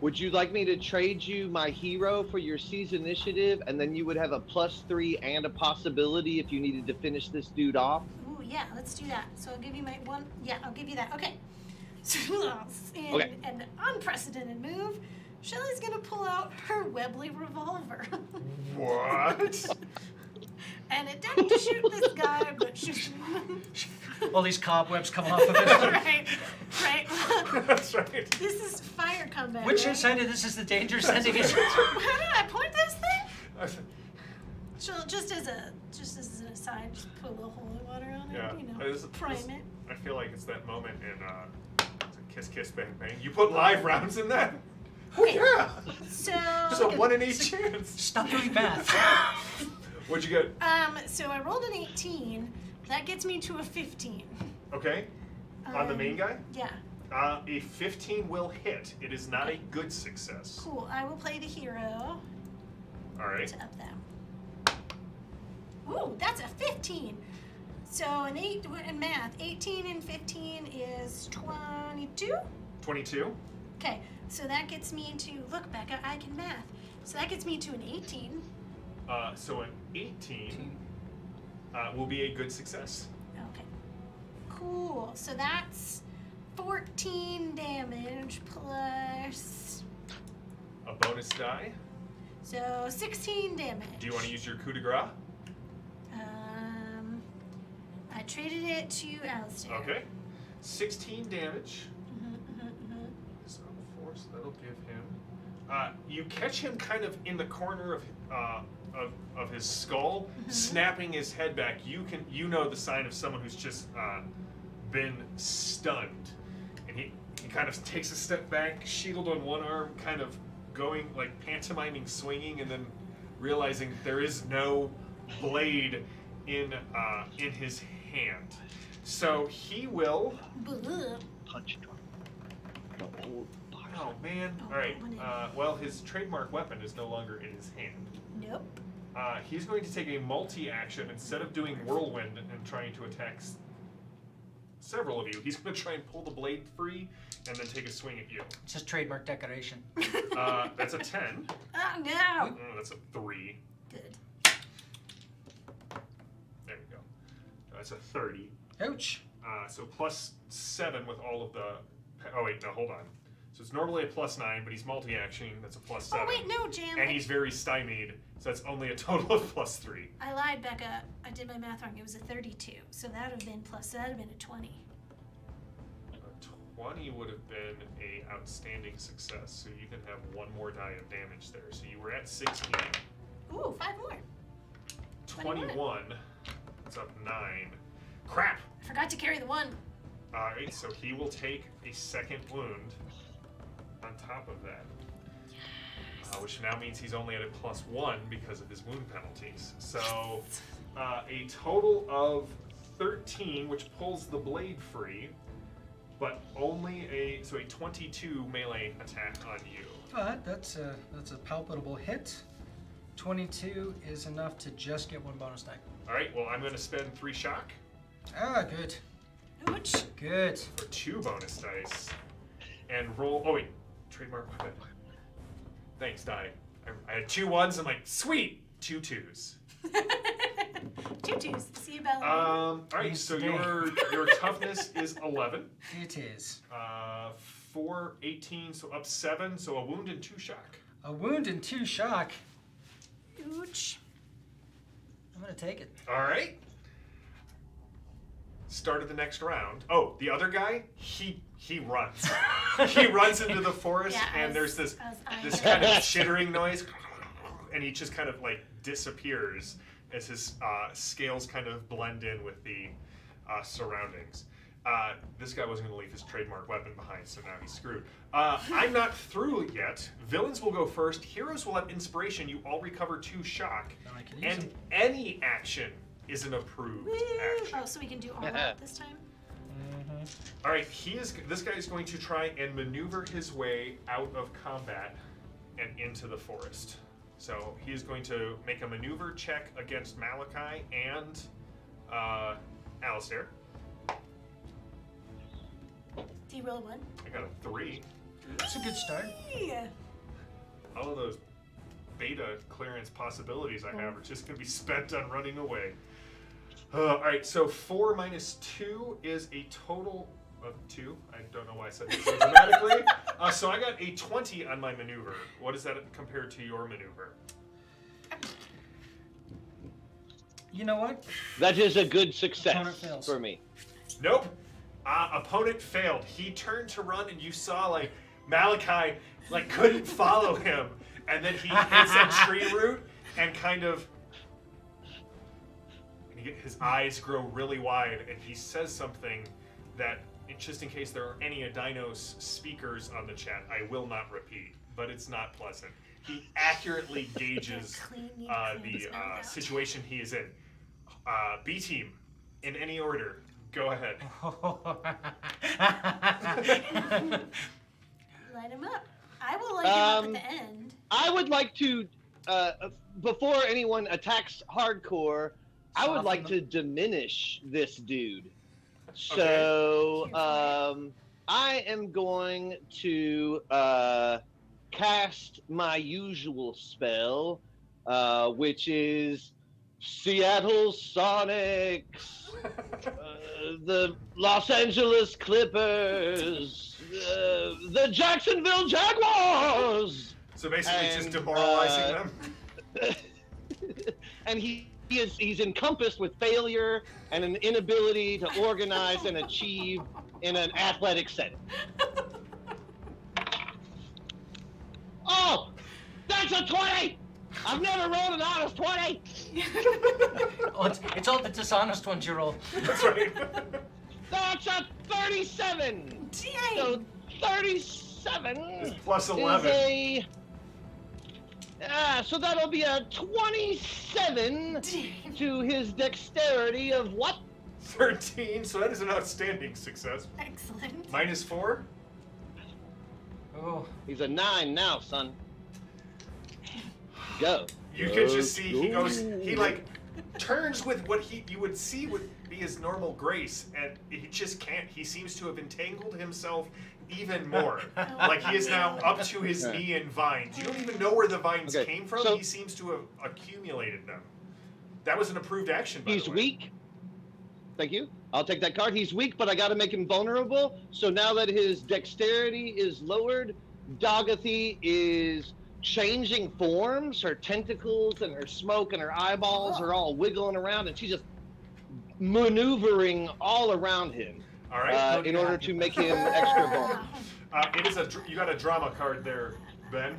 Would you like me to trade you my hero for your seize initiative, and then you would have a +3 and a possibility if you needed to finish this dude off? Ooh, yeah, let's do that. So I'll give you my one. Yeah, I'll give you that. Okay. So in Okay. an unprecedented move, Shelly's gonna pull out her Webley revolver. What? And it didn't shoot this guy, but shoot. All these cobwebs come off of it. right. That's right. This is fire combat. Which right? side of this is the danger sending it? How did I point this thing? So just as an aside, just put a little holy water on it. Yeah. Prime it. I feel like it's that moment in Kiss Kiss Bang Bang. You put live rounds in that? Oh yeah. So. There's a 1 in 8 chance. Stop doing math. What'd you get? So I rolled an 18. That gets me to a 15. Okay. On the main guy? Yeah. A 15 will hit. It is not a good success. Cool. I will play the hero All right. to up that. Ooh, that's a 15. So an 8 in math. 18 and 15 is 22. 22. Okay. So that gets me to look back. I can math. So that gets me to an 18. So an 18 will be a good success. Okay. Cool. So that's 14 damage plus. A bonus die. So 16 damage. Do you want to use your coup de grace? I traded it to Alistair. Okay. 16 damage. So force, that'll give him. You catch him kind of in the corner of his skull, snapping his head back. You know the sign of someone who's just been stunned, and he kind of takes a step back, shield on one arm, kind of going like pantomiming swinging, and then realizing there is no blade in his hand. So he will. Bleh. Punch drop. The old box. Oh man! All right. Well, his trademark weapon is no longer in his hand. Nope. He's going to take a multi-action. Instead of doing whirlwind and trying to attack several of you, he's going to try and pull the blade free and then take a swing at you. It's his trademark decoration. That's a 10. Oh no. Oh, that's a 3. Good. There we go. That's a 30. Ouch. So plus 7 with all of the Oh wait, no, hold on. So it's normally a +9, but he's multi-actioning. That's a +7. Oh wait, no, Jam. And he's very stymied, so that's only a total of +3. I lied, Becca. I did my math wrong. It was a 32. So that would have been that would have been a 20. A 20 would have been a outstanding success, so you can have one more die of damage there. So you were at 16. Ooh, 5 more. 21. It's up 9. Crap! I forgot to carry the 1. Alright, so he will take a second wound on top of that. Which now means he's only at a +1 because of his wound penalties. So a total of 13, which pulls the blade free, but only a 22 melee attack on you. But that's a palpable hit. 22 is enough to just get 1 bonus die. Alright, well I'm going to spend 3 shock Ah, good. Ouch. Good. for 2 bonus dice and roll. Oh wait, trademark weapon. Thanks, die. I had 2 1s. I'm like, sweet, 2 2s. 2 2s. See you, Bella. All right, so your toughness is 11. It is. 4, 18, so up 7. So a wound and 2 shock. A wound and 2 shock. Ouch. I'm gonna take it. All right. Start of the next round. Oh, the other guy, he runs. He runs into the forest, Yeah, and there's this as kind of chittering noise, and he just kind of like disappears as his scales kind of blend in with the surroundings. This guy wasn't going to leave his trademark weapon behind, so now he's screwed. I'm not through yet. Villains will go first. Heroes will have inspiration. You all recover 2 shock, I can use and it. any action is an approved Woo. action. Oh, so we can do all that this time? All right, this guy is going to try and maneuver his way out of combat and into the forest. So he is going to make a maneuver check against Malachi and Alistair. Do you roll 1? I got a 3. That's a good start. Yeah. All of those beta clearance possibilities I have are just going to be spent on running away. All right, so 4 minus 2 is a total of 2. I don't know why I said that so dramatically. So I got a 20 on my maneuver. What does that compare to your maneuver? You know what? That is a good Opponent success fails. for me. Nope. Opponent failed. He turned to run, and you saw like Malachi like couldn't follow him, and then he hits that tree root and kind of. His eyes grow really wide, and he says something that, just in case there are any Adinos speakers on the chat, I will not repeat, but it's not pleasant. He accurately gauges the situation he is in. B team, in any order, go ahead. Light him up. I will light him up at the end. I would like to, before anyone attacks hardcore, I would like to diminish this dude. So, I am going to cast my usual spell, which is Seattle Sonics, the Los Angeles Clippers, the Jacksonville Jaguars. So basically, just demoralizing them. And he's encompassed with failure and an inability to organize and achieve in an athletic setting. Oh, that's a 20! I've never rolled an honest 20! Oh, it's all the dishonest ones you roll. That's right. That's a 37! Dang. So 37 It's plus 11. is a... so that'll be a 27 to his dexterity of what? 13, so that is an outstanding success. Excellent. Minus 4? Oh, He's a 9 now, son. Go. You can just see he like turns with what you would see would be his normal grace, and he just can't. He seems to have entangled himself even more. Like he is now up to his knee in vines. You don't even know where the vines Okay, came from. so- He seems to have accumulated them. That was an approved action, by He's the way. weak. Thank you. I'll take that card. He's weak, but I got to make him vulnerable. So now that his dexterity is lowered, Dogathy is changing forms. Her tentacles and her smoke and her eyeballs are all wiggling around, and she's just maneuvering all around him. All right. In order to make him extra vulnerable. It is you got a drama card there, Ben.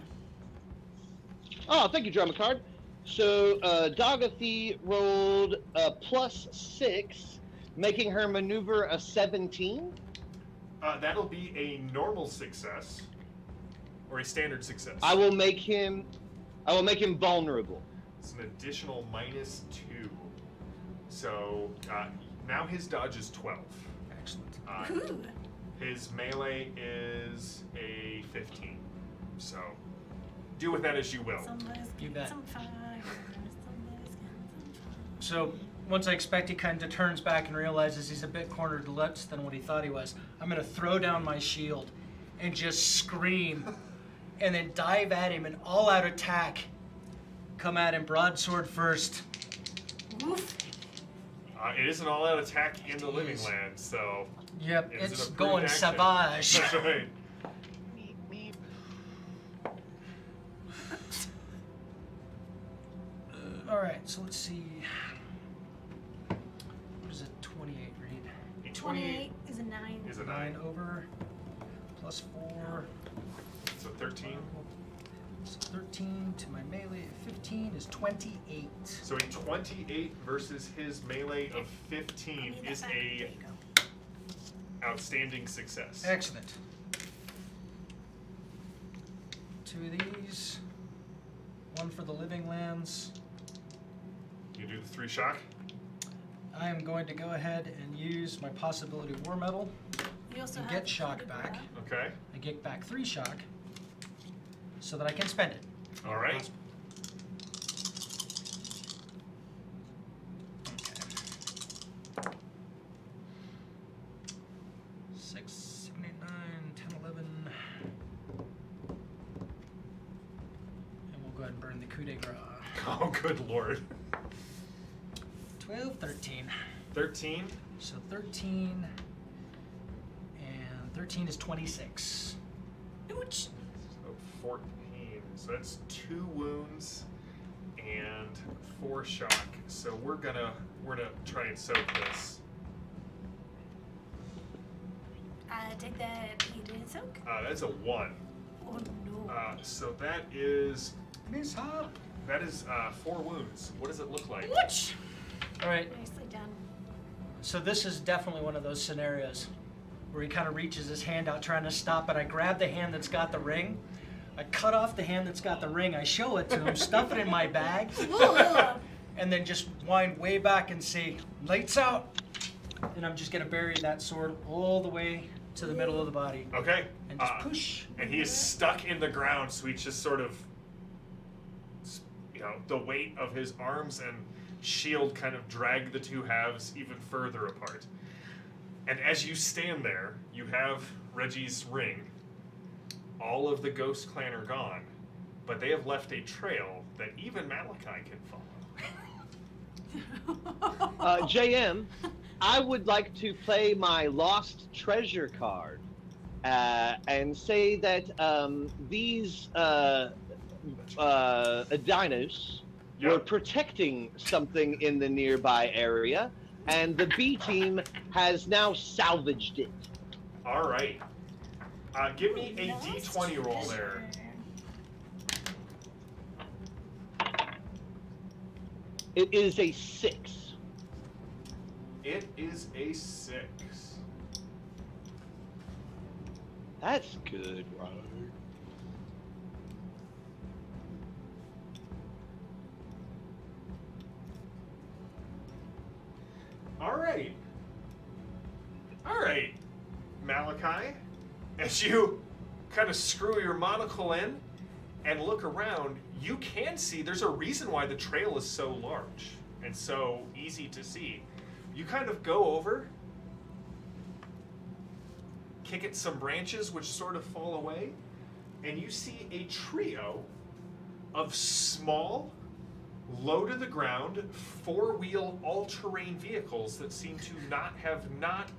Oh, thank you, drama card. So Dogathy rolled a +6, making her maneuver a 17. That'll be a normal success or a standard success. I will make him vulnerable. It's an additional -2. So now his dodge is 12. Excellent. Ooh. His melee is a 15. So do with that as you will. Somebody's You getting bet. some fire. Somebody's getting some fire. So once I expect he kind of turns back and realizes he's a bit cornered less than what he thought he was, I'm going to throw down my shield and just scream and then dive at him and all-out attack. Come at him broadsword first. Oof. It is an all-out attack in the living land, so Yep, it is it's an approved going action. savage. That's right. Meep, meep. All right, so let's see. What is a 28 read? A 28 is a 9. is a 9 9, over +4. so 13. So 13 to my melee at 15 is 28. So a 28 versus his melee of 15 is There a you go. outstanding success. Excellent. 2 of these. 1 for the living lands. You do the 3 shock. I am going to go ahead and use my possibility war medal You also and have get shock floated back. morale. Okay. I get back 3 shock so that I can spend it. All right. Okay. 6, 7, 8, 9, 10, 11. And we'll go ahead and burn the coup de grace. Oh, good lord. 12, 13. 13. So 13 and 13 is 26. Ouch. So 14. So that's 2 wounds and 4 shock. So we're gonna try and soak this. I take that heated soak. That's a 1. Oh no. So that is Mishap. 4 wounds. What does it look like? Ouch. All right, Nicely done. so this is definitely one of those scenarios where he kind of reaches his hand out trying to stop it. I grab the hand that's got the ring. I cut off the hand that's got the ring. I show it to him, stuff it in my bag, Ugh. and then just wind way back and say, lights out. And I'm just going to bury that sword all the way to the middle of the body Okay. and just push. And he is stuck in the ground, so he's just sort of, the weight of his arms and shield kind of drag the 2 halves even further apart. And as you stand there, you have Reggie's ring. All of the Ghost Clan are gone, but they have left a trail that even Malachi can follow. JM, I would like to play my Lost Treasure card and say that these dinos were Yep. protecting something in the nearby area, and the B team has now salvaged it. All right. Give me a D20 roll there. It is a 6. It is a 6. That's good, right? All right, Malachi. As you kind of screw your monocle in and look around, you can see there's a reason why the trail is so large and so easy to see. You kind of go over, kick at some branches which sort of fall away, and you see a trio of small low to the ground, four-wheel, all-terrain vehicles that seem to have not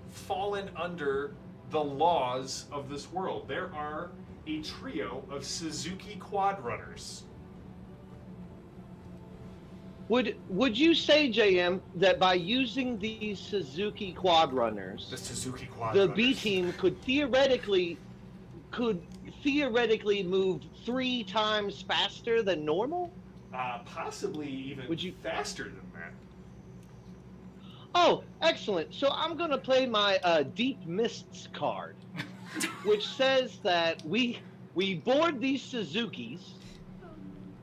fallen under the laws of this world. There are a trio of Suzuki quad runners. Would you say, JM, that by using these Suzuki quad runners, The Suzuki quad the runners. B team could theoretically move 3 times faster than normal? Possibly even Would you- faster than that. Oh, excellent. So I'm going to play my Deep Mists card, which says that we board these Suzukis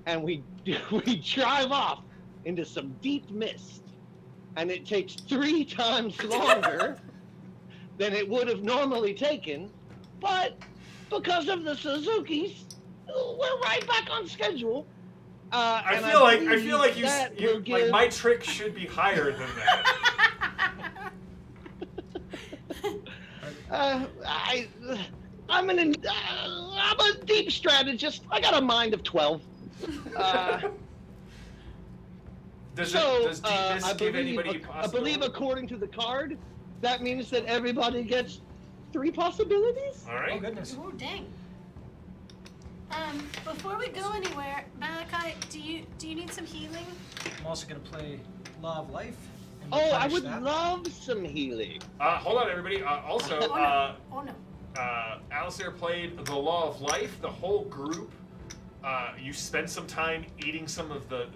and we drive off into some deep mist, and it takes 3 times longer than it would have normally taken, but because of the Suzukis, we're right back on schedule. I And feel like believe that will like give- my trick should be higher than that. I'm a deep strategist. I got a mind of 12. Does So, Deep Mist I give believe, anybody I believe according to the card, that means that everybody gets 3 possibilities? All Oh right. goodness. Ooh, dang. Before we go anywhere, Malachi, do you need some healing? I'm also gonna play Law of Life. And Oh, I replenish would that. love some healing. Hold on, everybody. Also, Oh no. Oh no. Alistair played the Law of Life. The whole group. You spend some time eating some of the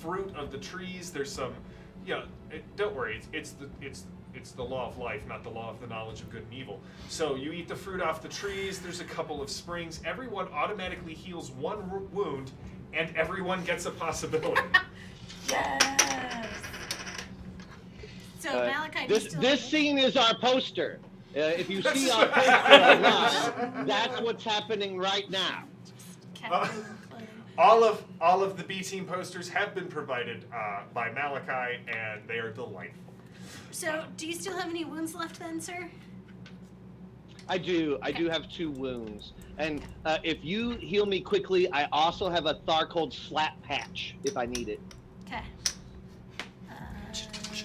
fruit of the trees. There's some, don't worry. It's the Law of Life, not the Law of the knowledge of good and evil. So you eat the fruit off the trees. There's a couple of springs. Everyone automatically heals 1 wound, and everyone gets a possibility. Yes. So Malachi, do you still This have it? scene is our poster. If you see our That's poster online, that's what's happening right now. Captain clothing. All of the B team posters have been provided by Malachi, and they are delightful. So, do you still have any wounds left then, sir? I do have 2 wounds. And if you heal me quickly, I also have a Tharcold slap patch if I need it. Okay.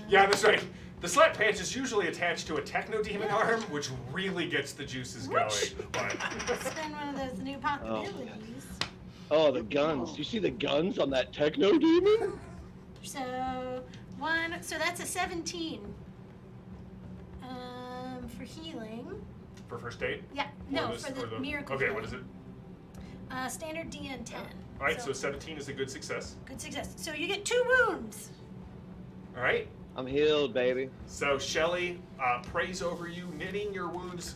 Yeah, that's right. The slap patch is usually attached to a techno demon arm, which really gets the juices going. But Spend one of those new possibilities. Oh, the guns. You see the guns on that techno demon? So that's a 17. For healing. for first aid? Yeah. Or No, this- for the or miracle. Okay, healing. what is it? Standard DN 10. All right, so 17 is a good success. Good success. So you get 2 wounds. All right. I'm healed, baby. So Shelly prays over you, knitting your wounds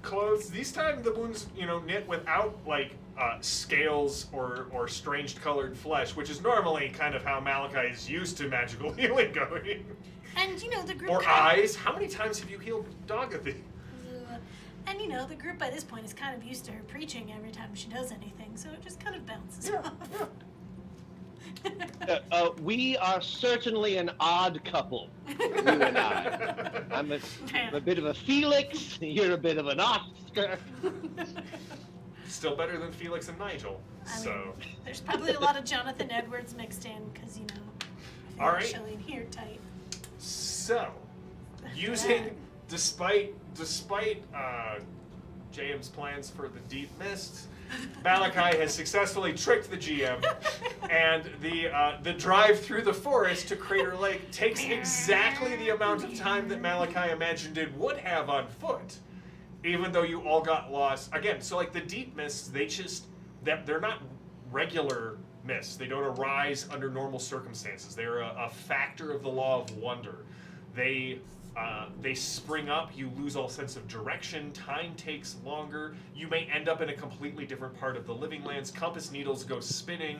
closed. These time the wounds, knit without like scales or strange colored flesh, which is normally kind of how Malachi is used to magical healing going. And the group. Or eyes. How many times have you healed Dogathy? And the group by this point is kind of used to her preaching every time she does anything, so it just kind of bounces off. We are certainly an odd couple, you and I. I'm a bit of a Felix, you're a bit of an Oscar. Still better than Felix and Nigel. So. There's probably a lot of Jonathan Edwards mixed in, because, I feel All like right. Shelley and here tight. So, using, despite JM's plans for the Deep Mist, Malachi has successfully tricked the GM, and the drive through the forest to Crater Lake takes exactly the amount of time that Malachi imagined it would have on foot, even though you all got lost. Again, so like the Deep Mists, they're not regular mists. They don't arise under normal circumstances. They're a factor of the law of wonder. They spring up, you lose all sense of direction, time takes longer, you may end up in a completely different part of the living lands, compass needles go spinning,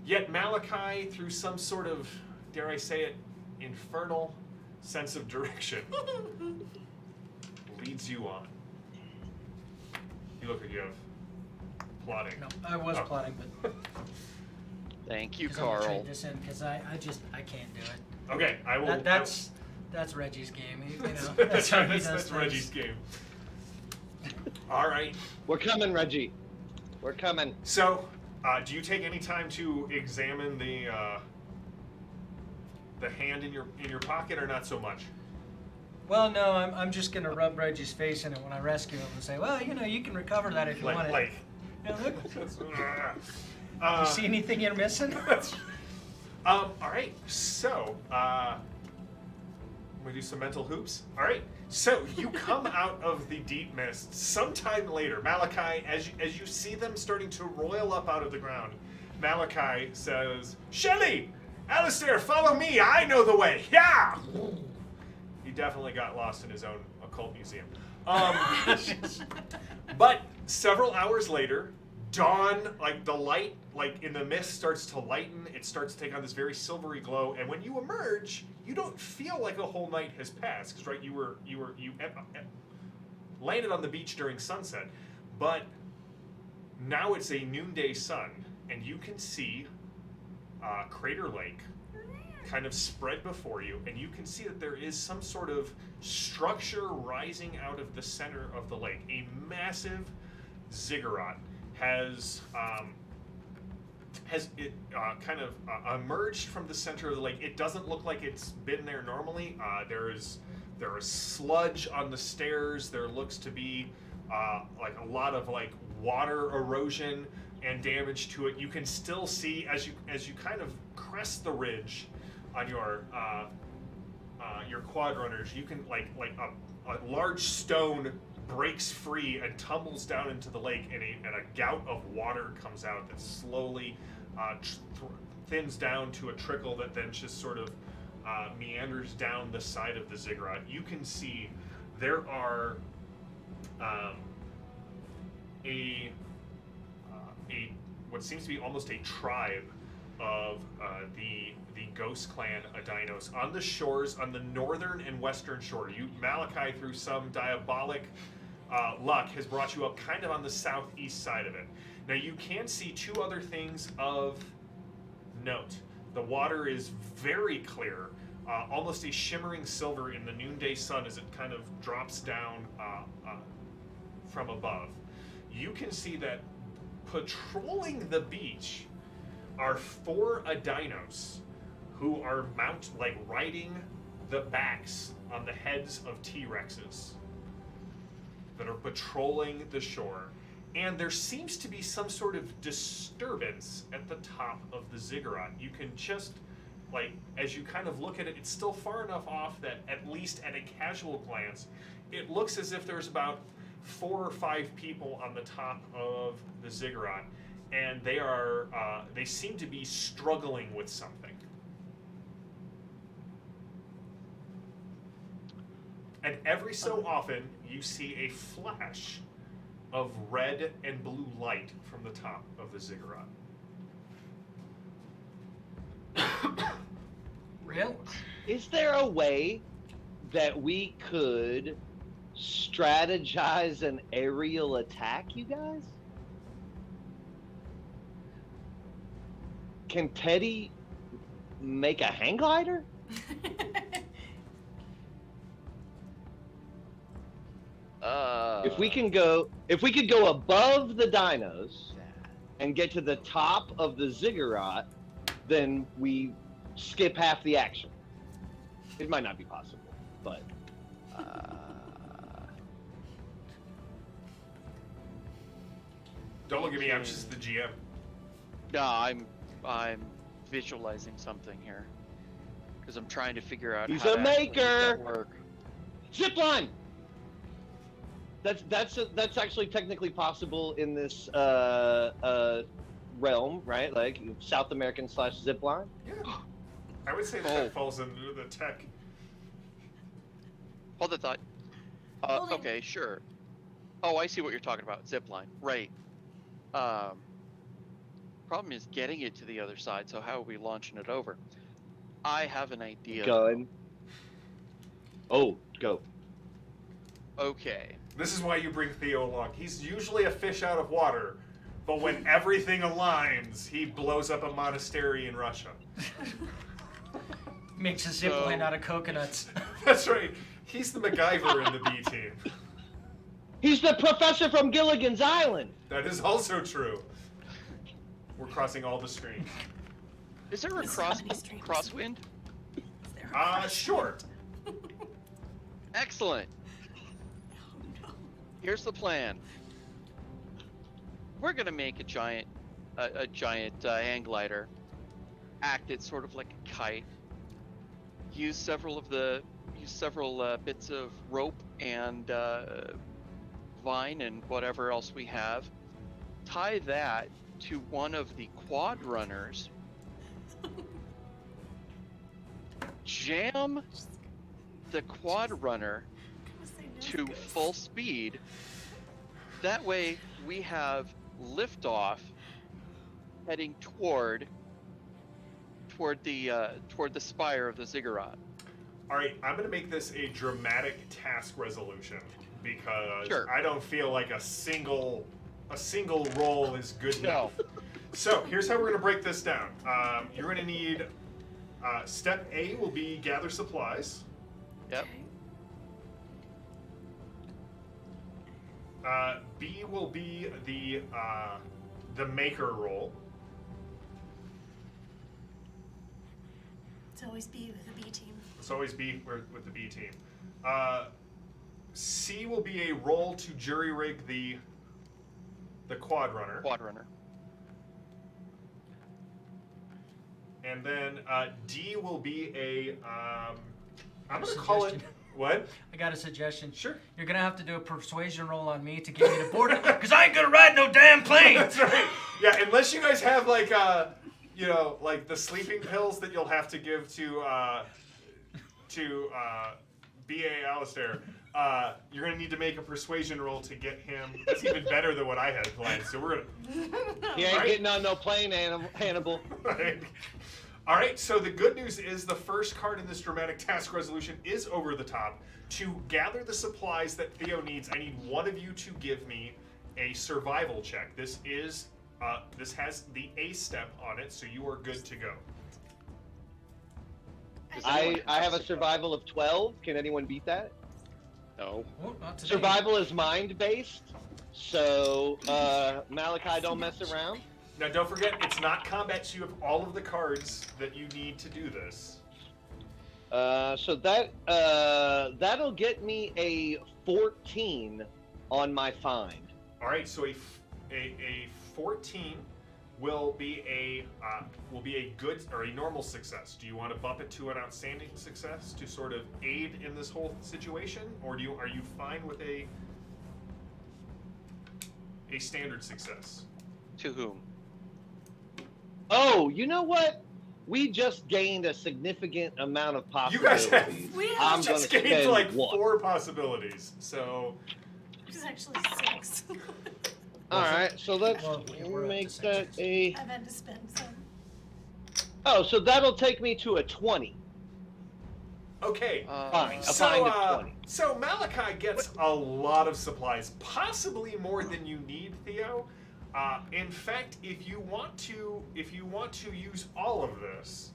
yet Malachi, through some sort of, dare I say it, infernal sense of direction, leads you on. You look like you have plotting. No, I was Oh. plotting, but Thank you, 'cause I'm gonna Carl. trade this in because I can't do it. Okay, I will. That's Reggie's game. that's how he that's, does that's things. Reggie's game. All right. We're coming, Reggie. We're coming. So, Do you take any time to examine the hand in your pocket, or not so much? Well, no, I'm just gonna rub Reggie's face in it when I rescue him and say, well, you can recover that if you want it. Yeah, look. You see anything you're missing? All right, so we do some mental hoops. All right, so you come out of the deep mist sometime later. Malachi, as you see them starting to roil up out of the ground, Malachi says, "Shelly, Alistair, follow me. I know the way." Yeah. He definitely got lost in his own occult museum. But several hours later, dawn, like the light, like in the mist, starts to lighten. It starts to take on this very silvery glow, and when you emerge, you don't feel like a whole night has passed, because right, you landed on the beach during sunset, but now it's a noonday sun, and you can see Crater Lake kind of spread before you, and you can see that there is some sort of structure rising out of the center of the lake. A massive ziggurat has kind of emerged from the center of the lake. It doesn't look like it's been there normally. There is sludge on the stairs. There looks to be like a lot of like water erosion and damage to it. You can still see as you kind of crest the ridge on your quad runners, you can like a large stone breaks free and tumbles down into the lake, and a gout of water comes out that slowly thins down to a trickle that then just sort of meanders down the side of the ziggurat. You can see there are a what seems to be almost a tribe of the Ghost Clan Adinos on the shores, on the northern and western shore. Malachi, through some diabolic luck, has brought you up kind of on the southeast side of it. Now you can see two other things of note. The water is very clear, almost a shimmering silver in the noonday sun as it kind of drops down from above. You can see that patrolling the beach are 4 Adinos who are riding the backs on the heads of T-Rexes that are patrolling the shore. And there seems to be some sort of disturbance at the top of the ziggurat. You can just, as you kind of look at it, it's still far enough off that at least at a casual glance, it looks as if there's about 4 or 5 people on the top of the ziggurat, and they seem to be struggling with something. And every so often, you see a flash of red and blue light from the top of the ziggurat. Really? Is there a way that we could strategize an aerial attack, you guys? Can Teddy make a hang glider? If we could go above the dinos and get to the top of the ziggurat, then we skip half the action. It might not be possible, but don't look at me. I'm just the GM. No, I'm visualizing something here because I'm trying to figure out he's how a to actually make that maker. work. Zipline. That's actually technically possible in this realm, right? Like South American / zipline. Yeah. I would say that falls under the tech. Hold the thought. Hold it. Okay, sure. Oh, I see what you're talking about. Zipline. Right. Problem is getting it to the other side, so how are we launching it over? I have an idea. Gun. Oh, go. Okay. This is why you bring Theo along. He's usually a fish out of water, but when everything aligns, he blows up a monastery in Russia. Makes a zip line out of coconuts. That's right. He's the MacGyver in the B team. He's the professor from Gilligan's Island. That is also true. We're crossing all the streams. Is there a There's so many streams. crosswind? Is there a Short. Excellent. Oh, no. Here's the plan. We're gonna make a giant hang glider. Act it sort of like a kite. Use several bits of rope and vine and whatever else we have. Tie that to one of the quad runners. Jam the quad runner to full speed. That way we have liftoff heading toward the spire of the ziggurat. All right, I'm gonna make this a dramatic task resolution because Sure. I don't feel like a single roll is good No. enough. So here's how we're gonna break this down. You're gonna need step A will be gather supplies. Yep. B will be the maker roll. It's always B with the B team. It's always B with the B team. C will be a roll to jury rig the quad runner. Quad runner. And then D will be a I'm gonna call it what? I got a suggestion. Sure. You're gonna have to do a persuasion roll on me to get me to board it, because I ain't gonna ride no damn plane. That's right. Yeah, unless you guys have like like the sleeping pills that you'll have to give to B.A. Alistair. You're gonna need to make a persuasion roll to get him. That's even better than what I had planned. So we're gonna. He ain't Right. getting on no plane, Hannibal. Right. All right, so the good news is the first card in this dramatic task resolution is over the top. To gather the supplies that Theo needs, I need one of you to give me a survival check. This has the A step on it, so you are good to go. I have a survival of 12. Can anyone beat that? No. Oh, not today. Survival is mind-based, so Malachi, don't mess around. Now, don't forget, it's not combat, so you have all of the cards that you need to do this. So that'll get me a 14 on my find. All right, so a 14 will be a good or a normal success. Do you want to bump it to an outstanding success to sort of aid in this whole situation, or are you fine with a standard success? To whom? Oh, you know what? We just gained a significant amount of You guys possibilities. have We I'm have just gonna gained spend like one. 4 possibilities. So which is actually 6. All right, so let's Well, we're up to make 6. that a. I've had to spend some. Oh, so that'll take me to a 20. okay. Fine, a So, find of 20. so Malachi gets a lot of supplies, possibly more than you need, Theo. In fact, if you want to use all of this,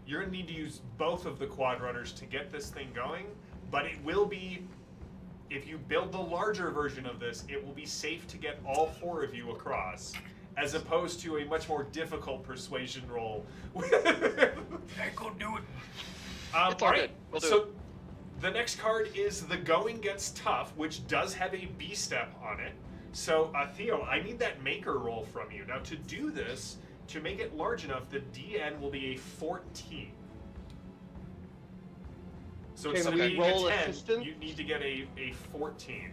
you're gonna need to use both of the quad runners to get this thing going. But it will be, if you build the larger version of this, it will be safe to get all 4 of you across, as opposed to a much more difficult persuasion roll. I go do it. It's all good. We'll do it. The next card is the Going Gets Tough, which does have a B step on it. So, Theo, I need that maker roll from you. Now, to do this, to make it large enough, the DN will be a 14. So Can instead we of being roll a 10, assistance? you need to get a 14.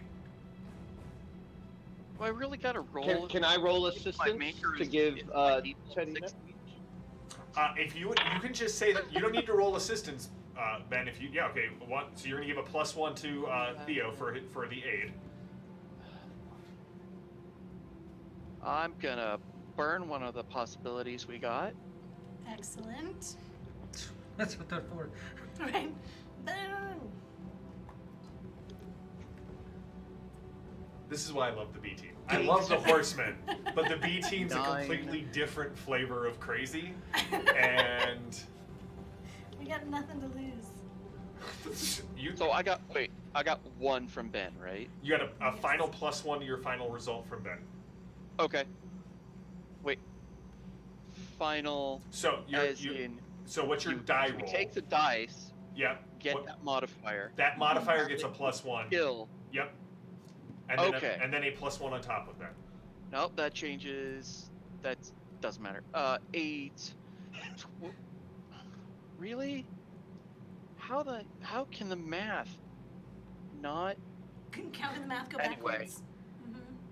Do I really gotta roll? Can I roll My assistance maker to is- give is my Teddy D6. that? If you can just say that you don't need to roll assistance, Ben. If you okay, so you're gonna give a +1 to Theo for the aid. I'm gonna burn one of the possibilities we got. Excellent. That's what they're for. Right. Boom. This is why I love the B team. I love the Horsemen, but the B team's a 9. completely different flavor of crazy, and We got nothing to lose. you So I got 1 from Ben, right? got a final +1 to your final result from Ben. Okay. Wait, final. So so what's your die roll? You take the dice. Yep. Get that modifier. That modifier gets a +1. Skill. Yep. And then and then a +1 on top of that. Nope, that changes. That doesn't matter. 8. Really? How can the math not? Can counting the math go Anyway. backwards?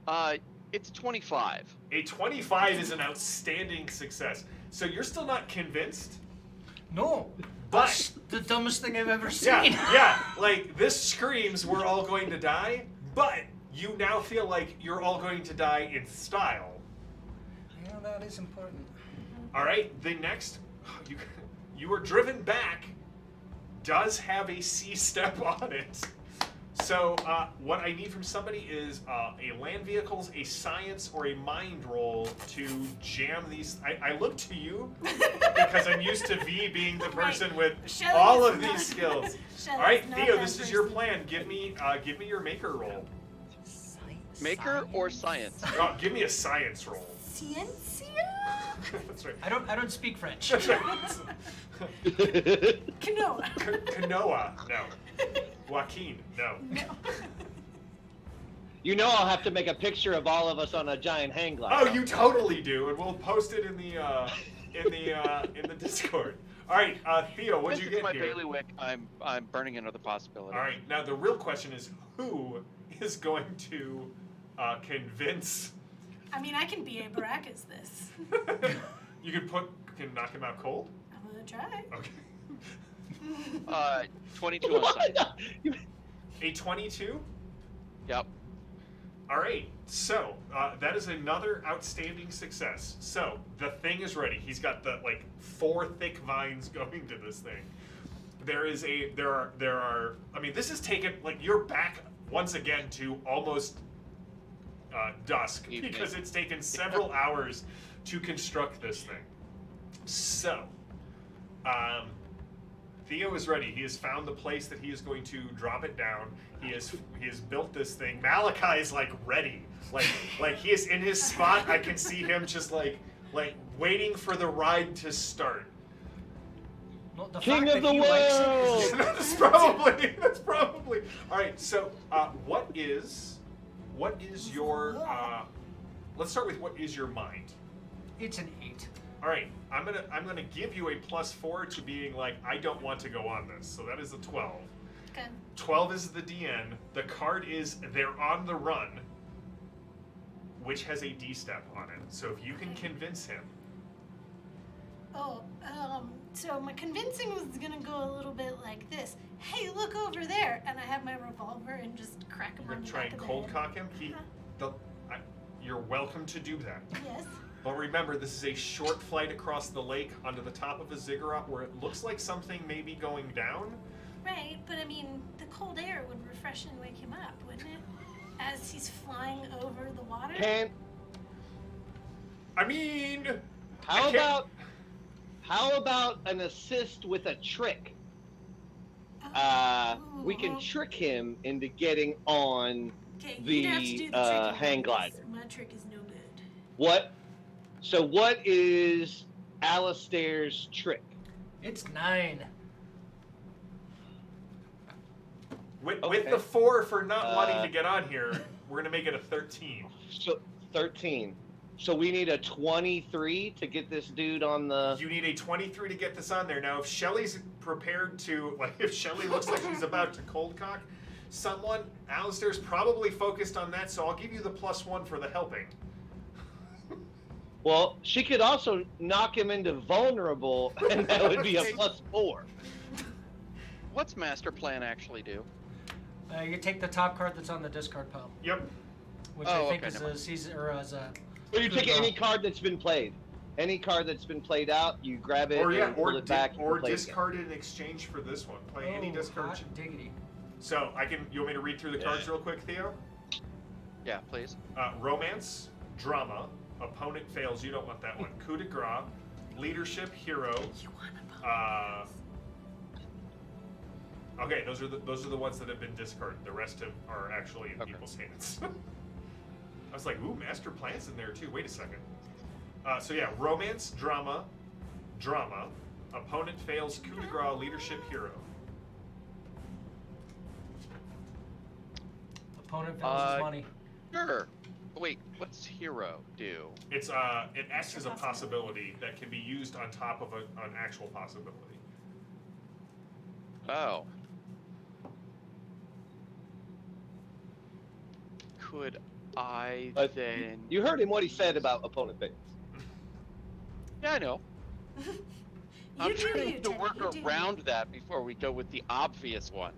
Mm-hmm. It's 25. A 25 is an outstanding success. So you're still not convinced? No. But That's the dumbest thing I've ever seen. yeah, like this screams we're all going to die, but you now feel like you're all going to die in style. Yeah, that is important. All right, the next, you are driven back, does have a C step on it. So what I need from somebody is a land vehicles, a science, or a mind roll to jam these. I look to you because I'm used to V being the person with Shelley all is of not- these skills. Shelley's All right, not Theo, that this is your person. plan. Give me your maker roll. Maker or science? Oh, give me a science roll. Ciencia? That's right. I don't speak French. That's right. Canoa. Canoa, no. Joaquin, no. No. You know I'll have to make a picture of all of us on a giant hang glider. Oh, you totally do, and we'll post it in the Discord. All right, Theo, what'd you Since it's get my here? bailiwick, I'm burning another possibility. All right, now the real question is who is going to convince? I mean, I can be a Baracus this. You can knock him out cold. I'm gonna try. Okay. 22 on science. A 22. Yep. All right, so that is another outstanding success. So the thing is ready. He's got the 4 thick vines going to this thing. There are. I mean, this has taken you're back once again to almost dusk Evening. because it's taken several hours to construct this thing. So, Theo is ready. He has found the place that he is going to drop it down. He has built this thing. Malachi is ready. Like he is in his spot. I can see him just like waiting for the ride to start. Not the King fact of that the he likes it world! is- That's probably. All right. So, what is your? Let's start with what is your mind. It's an 8. All right. I'm gonna give you a +4 to being I don't want to go on this. So that is a 12. Okay. 12 is the DN. The card is they're on the run, which has a D step on it. So if you can convince him. Oh, so my convincing was gonna go a little bit like this. Hey, look over there, and I have my revolver and just crack him You're on gonna the try back and of cold the head. cock him. You're welcome to do that. Yes. But remember, this is a short flight across the lake onto the top of a ziggurat where it looks like something may be going down. Right, but I mean, the cold air would refresh and wake him up, wouldn't it? As he's flying over the water. I mean, How about an assist with a trick? We can trick him into getting on Okay, the, you'd have to do the tricky hang one, 'cause glider. My trick is no good. What? So what is Alistair's trick? It's 9. with Okay. the 4 for not wanting to get on here, we're gonna make it a 13. So 13. So we need a 23 to get this dude on the. You need a 23 to get this on there. Now, if Shelly's prepared to, if Shelly looks like she's about to cold cock someone, Alistair's probably focused on that, so I'll give you the +1 for the helping. Well, she could also knock him into vulnerable, and that would be a +4. What's master plan actually do? You take the top card that's on the discard pile, Yep. which Oh, I think okay, is never a mind. season or as a. So you take any card that's been played. Any card that's been played out, you grab it and pull it back and play it again. discard it in exchange for this one. Play any discard. Hot diggity. So you want me to read through the cards real quick, Theo? Yeah, please. Romance, drama, opponent fails. You don't want that one. Coup de grace, leadership, hero. You want to Okay, those are the ones that have been discarded. The rest are actually in Okay. people's hands. I was like, ooh, master plan's in there too. Wait a second. So yeah, romance, drama. Opponent fails coup de grace, leadership, hero. Opponent fails his money. Sure. Wait, what's hero do? It's it acts as a possibility that can be used on top of an actual possibility. Oh. Could I then? You heard him what he said about opponent fails. Yeah, I know. You I'm do trying you, to Teddy, work you do you. around that before we go with the obvious one.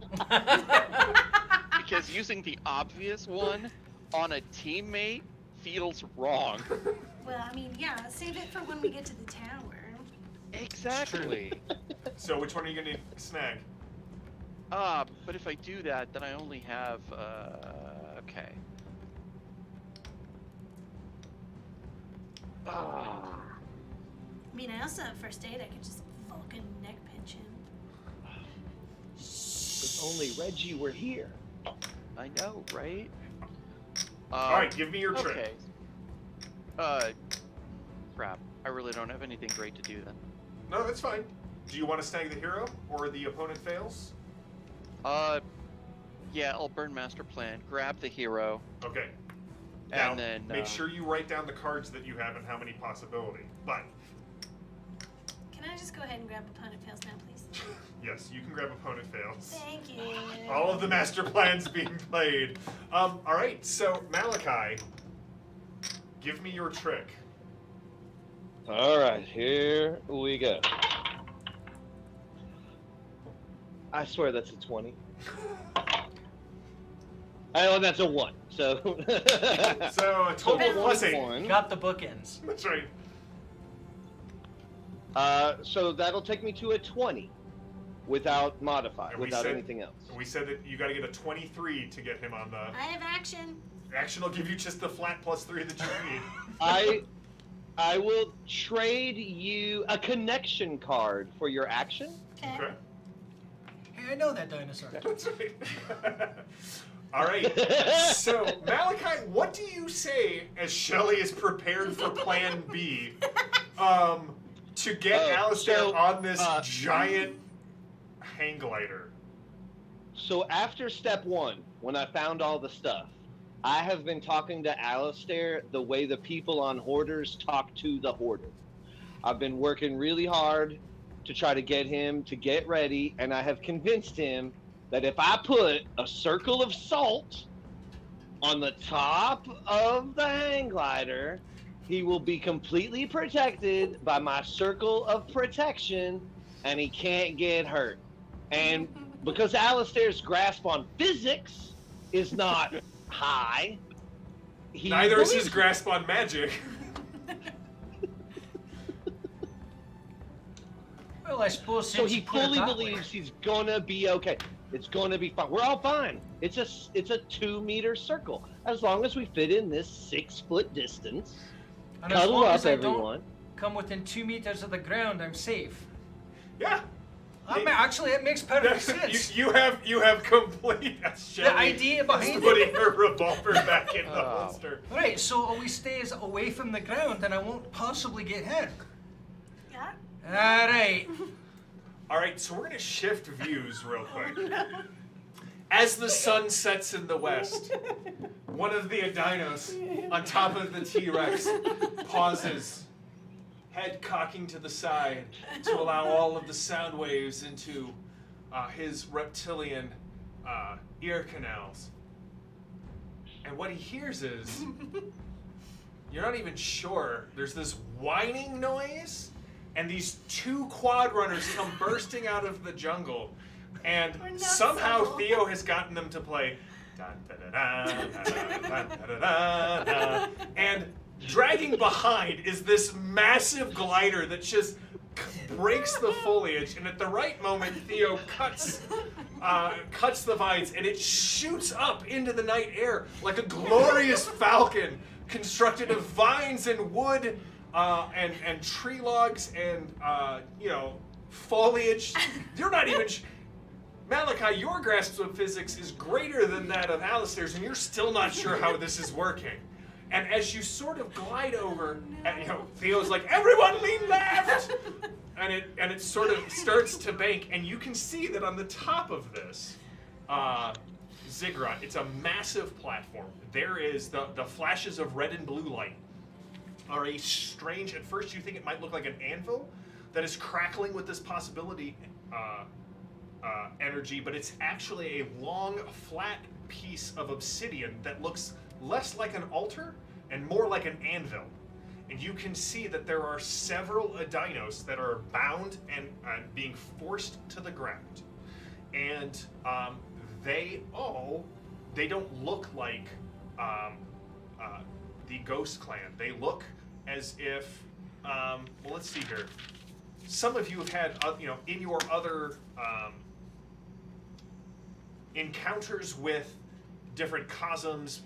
Because using the obvious one on a teammate feels wrong. Well, I mean, yeah, save it for when we get to the tower. Exactly. So which one are you gonna snag? But if I do that, then I only have, okay. I mean, I also have first aid. I could just Vulcan neck pinch him. If only Reggie were here. I know, right? Alright, give me your trick. Okay. Crap. I really don't have anything great to do then. No, that's fine. Do you want to snag the hero or the opponent fails? Yeah, I'll burn master plan, grab the hero, Okay. Now, and then make sure you write down the cards that you have and how many possibility. But Can I just go ahead and grab opponent fails now, please? yes, you can grab opponent fails. Thank you. All of the master plans being played. All right. So Malachi, give me your trick. All right, here we go. I swear that's a 20. Oh, that's a 1. So. So a total of plus 8. 1. Got the bookends. That's right. So that'll take me to a 20, without modifier, And we without said- anything else. We said that you got to get a 23 to get him on the. I have action. Action will give you just the flat plus 3 that you need. I will trade you a connection card for your action. Okay. Okay. Hey, I know that dinosaur. That's right. All right. So, Malachi, what do you say as Shelly is prepared for Plan B to get Alistair so, on this giant hang glider? So after step 1, when I found all the stuff, I have been talking to Alistair the way the people on Hoarders talk to the Hoarder. I've been working really hard to try to get him to get ready, and I have convinced him that if I put a circle of salt on the top of the hang glider, he will be completely protected by my circle of protection, and he can't get hurt. And because Alistair's grasp on physics is not high, Neither is his grasp on magic. Well, I suppose So since he you put it fully that way. believes he's gonna be okay. It's gonna be fine. We're all fine. It's a 2-meter circle. As long as we fit in this 6-foot distance. And as Cuddle long up, as I everyone. don't come within 2 meters of the ground, I'm safe. Yeah. Actually, it makes perfect sense. You have complete. Shelly The idea behind is it. putting her revolver back in the Oh. holster. Right, so always stays away from the ground, and I won't possibly get hit. Yeah. All right. All right, so we're gonna shift views real quick. As the sun sets in the west, one of the dinos on top of the T-Rex pauses, head cocking to the side to allow all of the sound waves into his reptilian ear canals. And what he hears is, you're not even sure, there's this whining noise, and these 2 quad runners come bursting out of the jungle. And We're not somehow subtle. Theo has gotten them to play dun, da, da, da, da, da, da, da, da. And dragging behind is this massive glider that just breaks the foliage, and at the right moment Theo cuts the vines, and it shoots up into the night air like a glorious falcon constructed of vines and wood and tree logs and foliage. You're not even Malachi, your grasp of physics is greater than that of Alistair's, and you're still not sure how this is working. And as you sort of glide over, and, you know, Theo's like, everyone lean left! and it sort of starts to bank, and you can see that on the top of this ziggurat, it's a massive platform. There is the flashes of red and blue light are a strange, at first you think it might look like an anvil that is crackling with this possibility energy, but it's actually a long, flat piece of obsidian that looks less like an altar and more like an anvil. And you can see that there are several Adinos that are bound and being forced to the ground. And they don't look like the Ghost Clan. They look as if, well, let's see here. Some of you have had, in your other encounters with different cosms,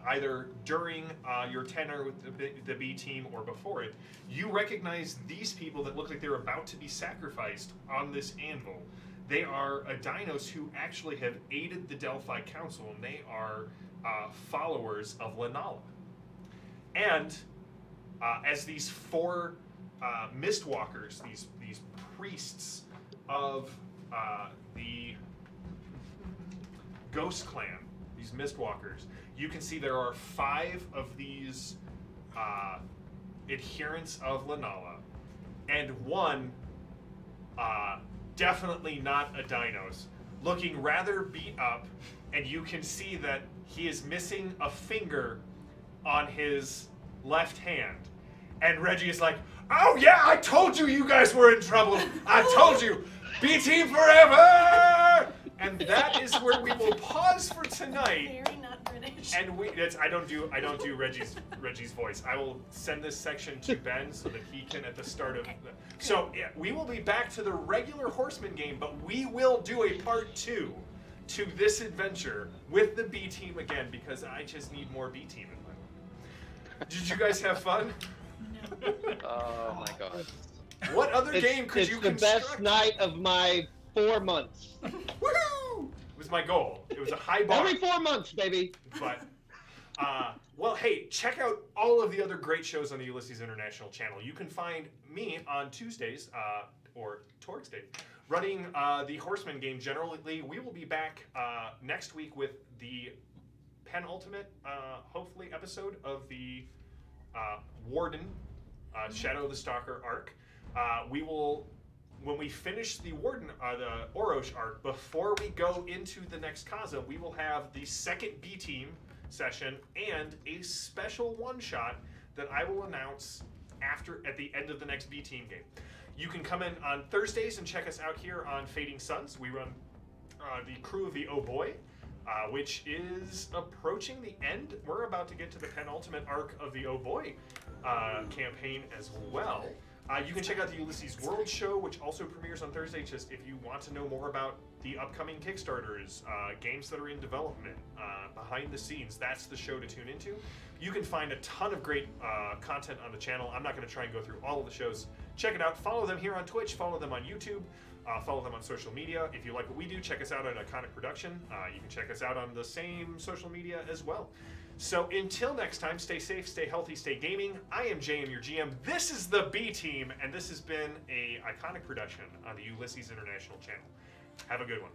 either during your tenure with the B team or before it, you recognize these people that look like they're about to be sacrificed on this anvil. They are Adinos who actually have aided the Delphi Council, and they are followers of Lenala. And as these four Mistwalkers, these priests of the Ghost Clan, these Mistwalkers, you can see there are 5 of these adherents of Lenala, and one definitely not a Dinos, looking rather beat up, and you can see that he is missing a finger on his left hand. And Reggie is like, oh yeah, I told you guys were in trouble. I told you. B team forever! And that is where we will pause for tonight. Very not British. And I don't do Reggie's voice. I will send this section to Ben so that he can at the start of so yeah, we will be back to the regular Horseman game, but we will do a part 2 to this adventure with the B team again, because I just need more B team in my life. Did you guys have fun? No. Oh my god. What other game could you construct? It's the best night of my 4 months. Woohoo! Was my goal. It was a high bar. Every 4 months, baby. But, well, hey, check out all of the other great shows on the Ulysses International channel. You can find me on Tuesdays, or Torg's Day, running the Horseman game generally. We will be back next week with the penultimate, hopefully, episode of the Warden, Shadow of the Stalker arc. We will, when we finish the Warden, the Orosh arc, before we go into the next Kaza, we will have the second B team session and a special one-shot that I will announce at the end of the next B team game. You can come in on Thursdays and check us out here on Fading Suns. We run the crew of the Oh Boy, which is approaching the end. We're about to get to the penultimate arc of the Oh Boy campaign as well. You can check out the Ulysses World Show, which also premieres on Thursday, just if you want to know more about the upcoming Kickstarters, games that are in development, behind the scenes. That's the show to tune into. You can find a ton of great content on the channel. I'm not going to try and go through all of the shows. Check it out. Follow them here on Twitch. Follow them on YouTube. Follow them on social media. If you like what we do, check us out on Iconic Production. You can check us out on the same social media as well. So until next time, stay safe, stay healthy, stay gaming. I am JM, your GM. This is the B Team, and this has been a Iconic Production on the Ulysses International channel. Have a good one.